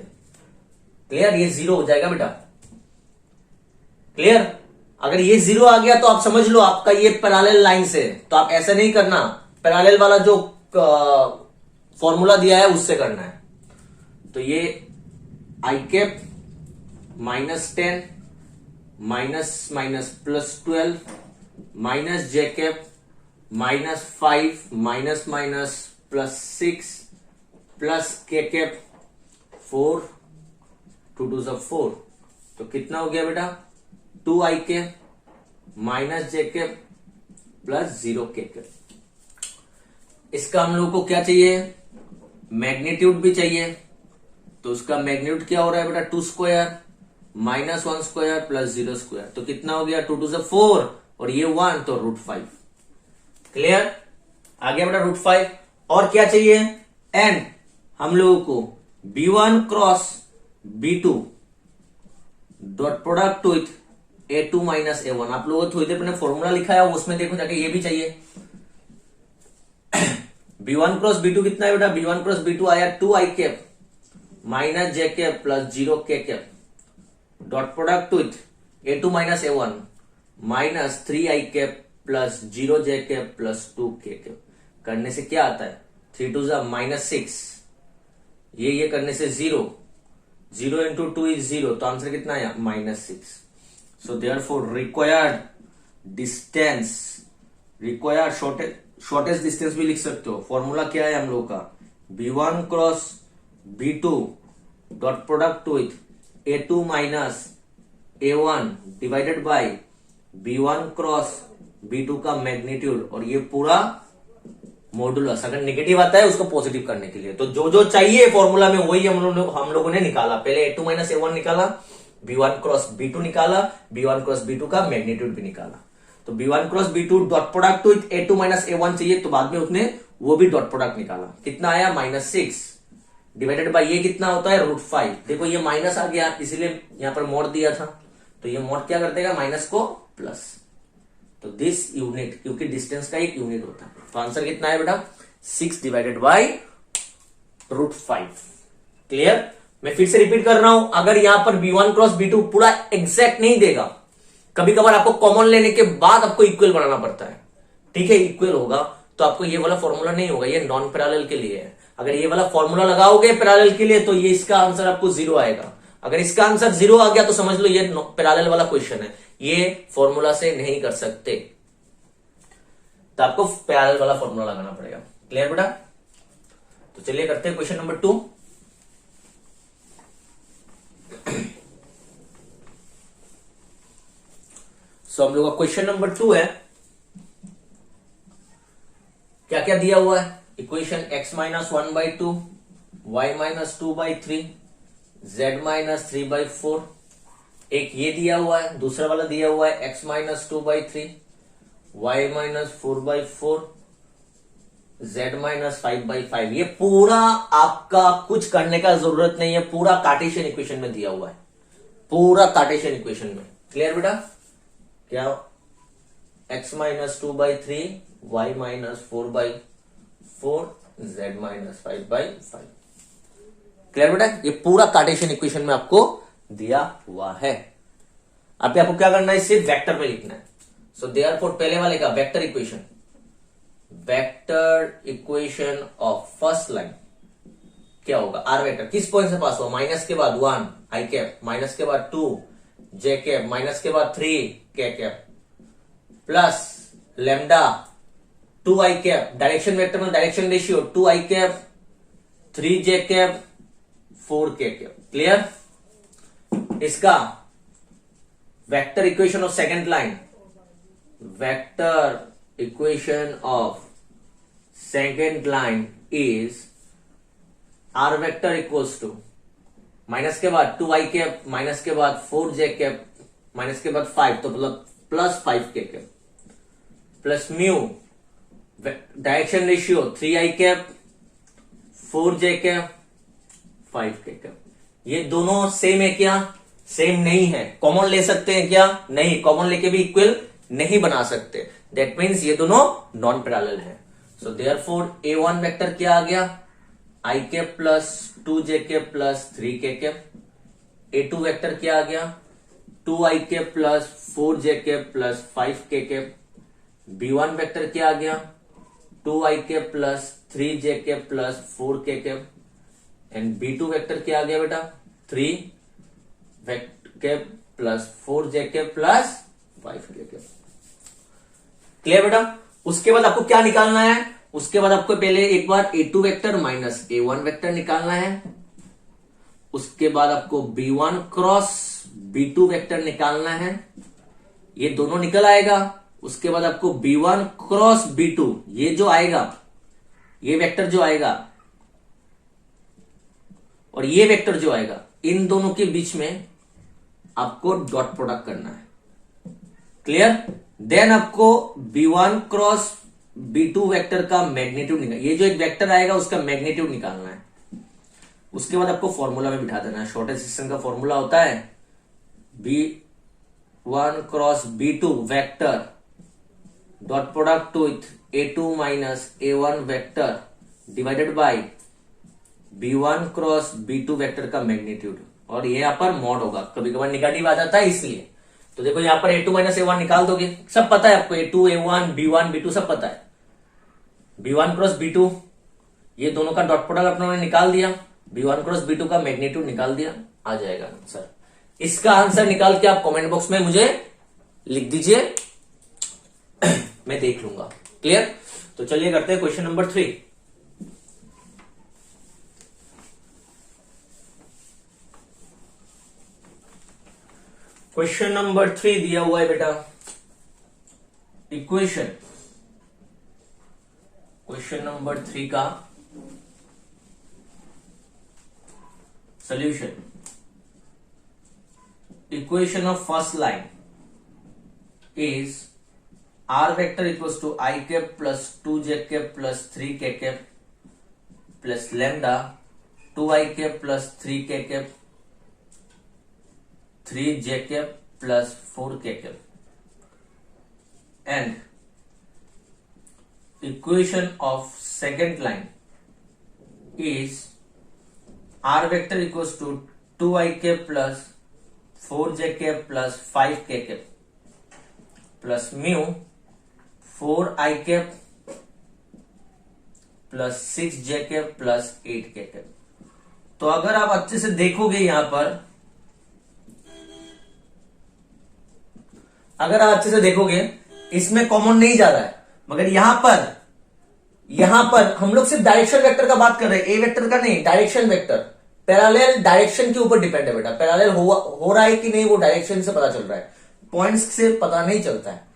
क्लियर? ये 0 हो जाएगा बेटा। क्लियर? अगर ये 0 आ गया तो आप समझ लो आपका ये पैरेलल लाइन से, तो आप ऐसा नहीं करना, पैरेलल वाला जो फॉर्मूला दिया है उससे करना है। तो ये i cap minus 10 minus minus plus 12 minus j cap minus 5 minus minus plus 6 plus k cap 4 2 2 4, तो कितना हो गया बेटा? 2i cap minus j cap plus 0k cap. इसका हम लोग को क्या चाहिए? मैग्नीट्यूड भी चाहिए, तो उसका मैग्नीट्यूड क्या हो रहा है बेटा? 2 square minus 1 square plus 0 square, तो कितना हो गया? 2 2 4 और ये 1, तो √5। क्लियर? आ गया बेटा √5। और क्या चाहिए? एंड हम लोगों को b1 cross b2 dot product with a2 minus a1। आप लोगों को थोड़ी देर पहले फॉर्मूला लिखा है उसमें देखो जाके, ये भी चाहिए। b1 क्रॉस b2 कितना है बेटा? b1 क्रॉस b2 आया 2i cap minus j cap plus 0k cap dot product with a2 minus a1 minus 3i cap plus 0j cap plus 2k cap. करने से क्या आता है? 3 2 माइनस 6, ये करने से 0 इंटू 2 इज 0, तो आंसर कितना आया? Minus 6। So therefore required distance, required shortest distance भी लिख सकते हो। फॉर्मूला क्या है हम लोग का? b1 cross b2 dot product with a2 minus a1 divided by b1 cross b2 का मैग्नीट्यूड, और ये पूरा मॉडुलस। अगर नेगेटिव आता है उसको पॉजिटिव करने के लिए, तो जो जो चाहिए फॉर्मूला में वही हम लोगों ने निकाला। पहले a2 माइनस a1 निकाला, b1 क्रॉस b2 निकाला, b1 क्रॉस b2 का मैग्नीट्यूड भी निकाला। तो b1 cross b2 dot product with a2 minus a1 चाहिए, तो बाद में उसने वो भी डॉट प्रोडक्ट निकाला। कितना आया? -6 डिवाइडेड बाय ये कितना होता है? √5। देखो ये माइनस आ गया, इसीलिए यहां पर मोड दिया था, तो ये मोड क्या कर देगा? माइनस को प्लस। तो दिस यूनिट, क्योंकि डिस्टेंस का एक यूनिट होता है, तो आंसर कितना है बेटा? 6 डिवाइडेड बाय √5। क्लियर? मैं फिर से रिपीट कर रहा हूं, अगर यहां पर b1 क्रॉस b2 पूरा एग्जैक्ट नहीं देगा, कभी कभार आपको कॉमन लेने के बाद आपको इक्वल बनाना पड़ता है। ठीक है? इक्वल होगा तो आपको ये वाला फॉर्मूला नहीं होगा, ये नॉन पैरेलल के लिए है। अगर ये वाला फॉर्मूला लगाओगे पैरेलल के लिए तो ये इसका आंसर आपको 0 आएगा। अगर इसका आंसर 0 आ गया तो समझ लो ये पैरेलल वाला क्वेश्चन है, ये फॉर्मूला से नहीं कर सकते, तो आपको पैरेलल वाला फॉर्मूला लगाना पड़ेगा। क्लियर बेटा? तो चलिए करते हैं क्वेश्चन नंबर 2। सो हम लोग का क्वेश्चन नंबर 2 है, क्या क्या दिया हुआ है? Equation x minus 1/2 y minus 2/3 z minus 3/4। एक ये दिया हुआ है, दूसरा वाला दिया हुआ है x minus 2/3 y minus 4/4 z minus 5/5। ये पूरा आपका कुछ करने का जरूरत नहीं है, पूरा कार्टेशियन इक्वेशन में दिया हुआ है, पूरा कार्टेशियन इक्वेशन में। क्लियर बेटा? क्या? x minus 2/3 y minus 4/4 z minus 5/5। Clear बेटा? ये पूरा कार्टेशियन इक्वेशन में आपको दिया हुआ है। अब आपको क्या करना है? सिर्फ वेक्टर में लिखना है। सो देयरफॉर पहले वाले का vector equation, vector equation of first line क्या होगा? आर वेक्टर किस पॉइंट से पास हुआ? माइनस के बाद 1 आई कैप, माइनस के बाद 2 जे कैप, माइनस के बाद 3 k cap, plus lambda 2 i cap, direction vector में direction ratio 2 i cap 3 j cap 4 k cap. Clear? इसका vector equation of second line, vector equation of second line is are vector equals to minus के बाद 2 i cap, minus के बाद 4 j cap, minus के बाद 5, तो मतलब plus 5 k cap, plus mu direction ratio 3 आई cap 4 j cap 5 k cap. ये दोनों सेम है क्या? सेम नहीं है। कॉमन ले सकते हैं क्या? नहीं, कॉमन लेके भी इक्वल नहीं बना सकते। दैट मीन्स ये दोनों नॉन पैरेलल है। सो देयरफॉर A1 वेक्टर क्या आ गया? आई cap plus 2 j cap plus 3 k cap. A2 vector क्या आ गया? 2 i cap plus 4 j cap plus 5 k cap. B1 vector क्या आ गया? 2 i cap plus 3 j cap plus 4 k cap. And B2 vector क्या आ गया बेटा? 3 cap plus 4 j cap plus 5 k cap. Clear बेटा? उसके बाद आपको क्या निकालना है? उसके बाद आपको पहले एक बार A2 vector minus A1 vector निकालना है। उसके बाद आपको B1 क्रॉस B2 वेक्टर निकालना है। ये दोनों निकल आएगा। उसके बाद आपको B1 क्रॉस B2, ये जो आएगा, ये वेक्टर जो आएगा और ये वेक्टर जो आएगा, इन दोनों के बीच में आपको डॉट प्रोडक्ट करना है। क्लियर? देन आपको B1 क्रॉस B2 वेक्टर का मैग्नीट्यूड निकालना, ये जो एक वेक्टर आएगा उसका मैग्नीट्यूड निकालना है। उसके बाद आपको फॉर्मूला में बिठा देना है। शॉर्टेस्ट डिस्टेंस का फॉर्मूला होता है B1 cross B2 vector dot product with A2 minus A1 vector divided by B1 cross B2 vector का मैग्नीट्यूड। और ये यहां पर मॉड होगा, कभी कभार निगेटिव आ जाता है इसलिए। तो देखो यहां पर A2 माइनस A1 निकाल दोगे, सब पता है आपको, A2 A1 B1 B2 सब पता है। B1 क्रॉस B2, ये दोनों का डॉट प्रोडक्ट अपने ने निकाल दिया, B1 क्रॉस B2 का मैग्नीट्यूड निकाल दिया, आ जाएगा आंसर। इसका आंसर निकाल के आप कमेंट बॉक्स में मुझे लिख दीजिए, मैं देख लूंगा। क्लियर? तो चलिए करते हैं क्वेश्चन नंबर 3। क्वेश्चन नंबर 3 दिया हुआ है बेटा, इक्वेशन, क्वेश्चन नंबर 3 का solution. Equation of first line is are vector equals to I cap plus 2 j cap plus 3 k cap plus lambda 2 i cap plus 3 k cap 3 j cap plus 4 k cap. And equation of second line is are vector equals to 2 i cap plus 4 j cap plus 5 k cap plus mu 4 i cap plus 6 j cap plus 8 k cap. तो अगर आप अच्छे से देखोगे यहां पर, अगर आप अच्छे से देखोगे इसमें कॉमन नहीं जा रहा है, मगर यहां पर हम लोग सिर्फ डायरेक्शन वेक्टर का बात कर रहे हैं, ए वेक्टर का नहीं, डायरेक्शन वेक्टर। पैरेलल डायरेक्शन के ऊपर डिपेंड है बेटा, पैरेलल हो रहा है कि नहीं वो डायरेक्शन से पता चल रहा है, पॉइंट्स से पता नहीं चलता है।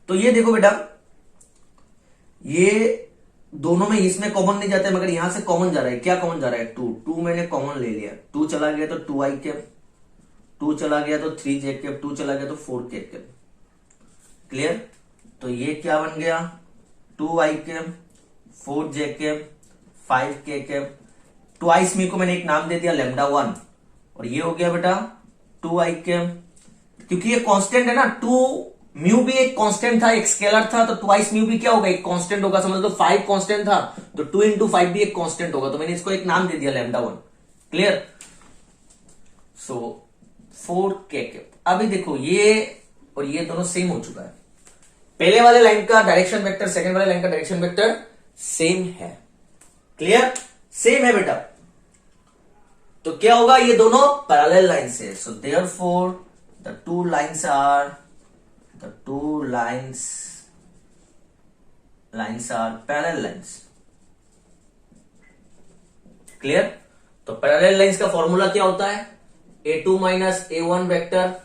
तो ये देखो बेटा, ये दोनों में इसमें कॉमन नहीं जाता है, मगर यहां से कॉमन जा रहा है। क्या कॉमन जा रहा है? 2 मैंने कॉमन ले लिया, 2 चला गया तो 2 आई कैप, 2 चला गया तो 3 जे कैप, 2 चला गया तो 4 के कैप। क्लियर? तो ये क्या बन गया? 2 i cap 4 j cap 5 k cap. Twice मी को मैंने एक नाम दे दिया लेमडा 1, और ये हो गया बेटा 2 आई कैप, क्योंकि ये कांस्टेंट है ना, 2 म्यू भी एक कांस्टेंट था, एक स्केलर था, तो ट्वाइस म्यू भी क्या होगा? एक कांस्टेंट होगा। समझ लो 5 कांस्टेंट था तो 2 into 5 भी एक कांस्टेंट होगा, तो मैंने इसको एक नाम दे दिया लेमडा 1। क्लियर? सो 4 के कैप। अभी देखो ये और ये दोनों सेम हो चुका है। पहले वाले लाइन का डायरेक्शन वेक्टर सेकंड वाले लाइन का डायरेक्शन वेक्टर सेम है। क्लियर? सेम है बेटा। तो क्या होगा, ये दोनों पैरेलल लाइंस है। So therefore the two lines are parallel lines. Clear? तो पैरेलल लाइंस का फॉर्मूला क्या होता है, a2 minus a1 vector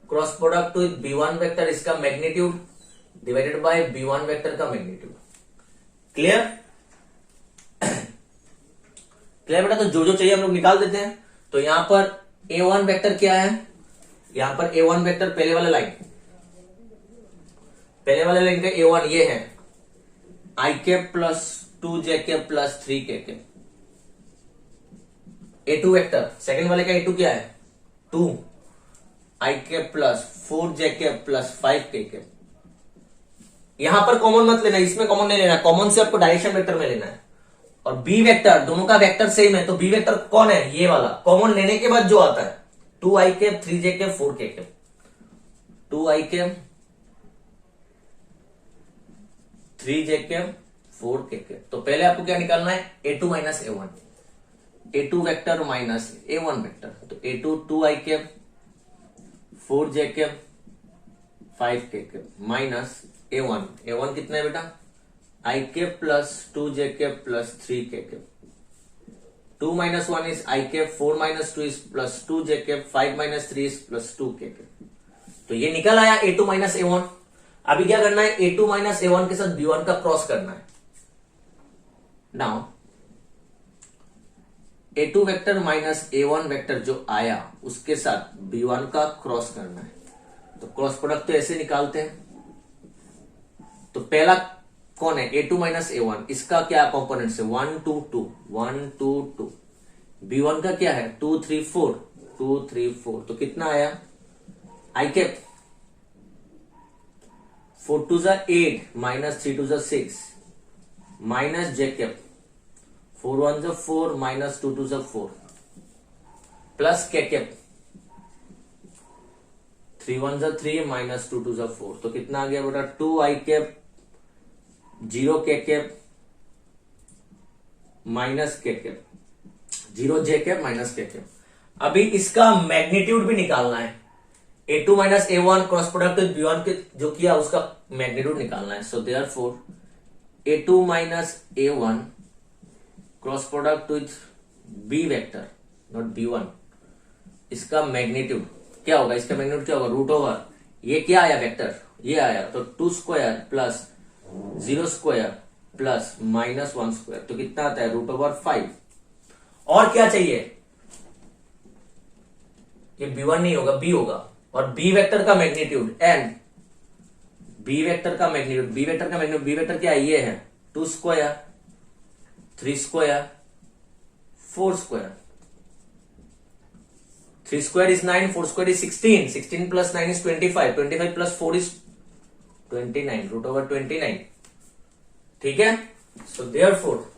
cross product with b1 vector, इसका magnitude divided by b1 vector का मैग्नीट्यूड। क्लियर? क्लियर बेटा? तो जो जो चाहिए हम लोग निकाल देते हैं। तो यहां पर a1 वेक्टर क्या है, यहां पर a1 वेक्टर पहले वाला लाइन का a1 ये है i cap plus 2j cap plus 3k cap. a2 vector second वाले का a2 क्या है, 2 i cap plus 4j cap plus 5k cap. यहां पर कॉमन मत लेना, इसमें कॉमन नहीं लेना, कॉमन से आपको डायरेक्शन वेक्टर में लेना है। और बी वेक्टर, दोनों का वेक्टर सेम है, तो बी वेक्टर कौन है, ये वाला। कॉमन लेने के बाद जो आता है 2i cap 3j cap 4k cap, 2i cap 3j cap 4k cap. तो पहले आपको क्या निकालना है, a2 minus a1, a2 vector minus a1 vector. तो a2 2i cap 4j cap 5k cap minus a1 कितना है बेटा, i cap plus 2j cap plus 3k cap. 2 minus 1 is i cap, 4 minus 2 is plus 2j cap, 5 minus 3 is plus 2k cap. तो ये निकल आया a2 minus a1। अभी क्या करना है, a2 माइनस a1 के साथ b1 का क्रॉस करना है। Now a2 vector minus a1 vector जो आया उसके साथ b1 का क्रॉस करना है। तो क्रॉस प्रोडक्ट तो ऐसे निकालते हैं। तो पहला कौन है, a2 माइनस a1, इसका क्या कॉम्पोनेंट्स है, 1 2 2 1 2 2। b1 का क्या है, 2 3 4 2 3 4। तो कितना आया, i cap 4 2 8 minus 3 2 6 minus j cap 4 1 4 minus 2 2 4 plus k cap 3 1 3 minus 2 2 4। तो कितना आ गया बेटा, 2i cap 0k cap minus k cap 0j cap minus k cap. अभी इसका मैग्नीट्यूड भी निकालना है। a2 minus a1 cross product with b1 के जो किया उसका मैग्नीट्यूड निकालना है। So therefore a2 minus a1 cross product with b vector not b1, इसका मैग्नीट्यूड क्या होगा, इसका मैग्नीट्यूड क्या होगा, रूट ओवर ये क्या आया वेक्टर, ये आया, तो 2 square plus 0 square plus minus 1 square. तो कितना आता है, रूट ओवर 5। और क्या चाहिए, ये b1 नहीं होगा, b होगा। और b वेक्टर का मैग्नीट्यूड एंड b वेक्टर का मैग्नीट्यूड b वेक्टर क्या है, ये है 2 square 3 square 4 square. 3 square is 9, 4 square is 16, 16 plus 9 is 25, 25 plus 4 is 29, root over 29। ठीक है। सो देयरफॉर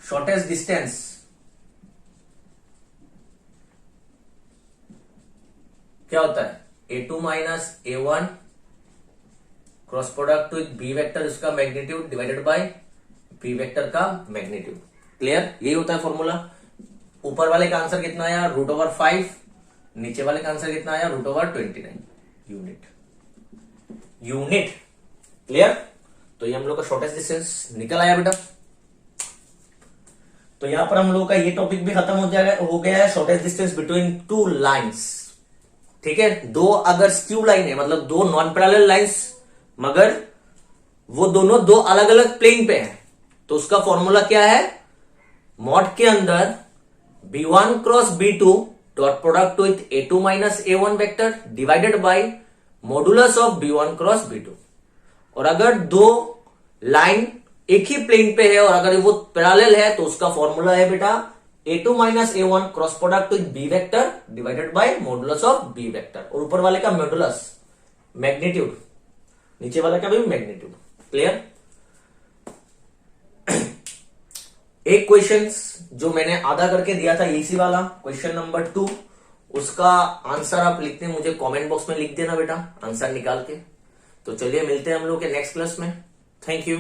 शॉर्टेस्ट डिस्टेंस क्या होता है, a2 minus a1 cross product with b vector, उसका magnitude divided by b vector का मैग्नीट्यूड। क्लियर? यही होता है फॉर्मूला। ऊपर वाले का आंसर कितना आया, रूट ओवर 5, नीचे वाले का आंसर कितना आया, रूट ओवर 29 यूनिट। क्लियर? तो ये हम लोग का शॉर्टेस्ट डिस्टेंस निकल आया बेटा। तो यहां पर हम लोगों का ये टॉपिक भी खत्म हो गया है, shortest distance between two lines. ठीक है, दो अगर स्क्यू लाइन है, मतलब दो नॉन पैरेलल लाइंस, मगर वो दोनों दो अलग अलग प्लेन पे हैं, तो उसका फॉर्मूला क्या है, मॉड के अंदर b1 cross b2 dot product with a2 minus a1 vector divided bye modulus of b1 cross b2। और अगर दो लाइन एक ही प्लेन पे है और अगर वो पैरेलल है तो उसका फॉर्मूला है बेटा a2 minus a1 cross product with b vector divided bye modulus of b vector. और ऊपर वाले का मॉडुलस मैग्नीट्यूड, नीचे वाले का भी मैग्नीट्यूड। क्लियर? एक क्वेश्चन जो मैंने आधा करके दिया था, इसी वाला क्वेश्चन नंबर 2, उसका आंसर आप लिखते मुझे कमेंट बॉक्स में लिख देना बेटा, आंसर निकाल के। तो चलिए मिलते हैं हम लोग के नेक्स्ट क्लास में। Thank you.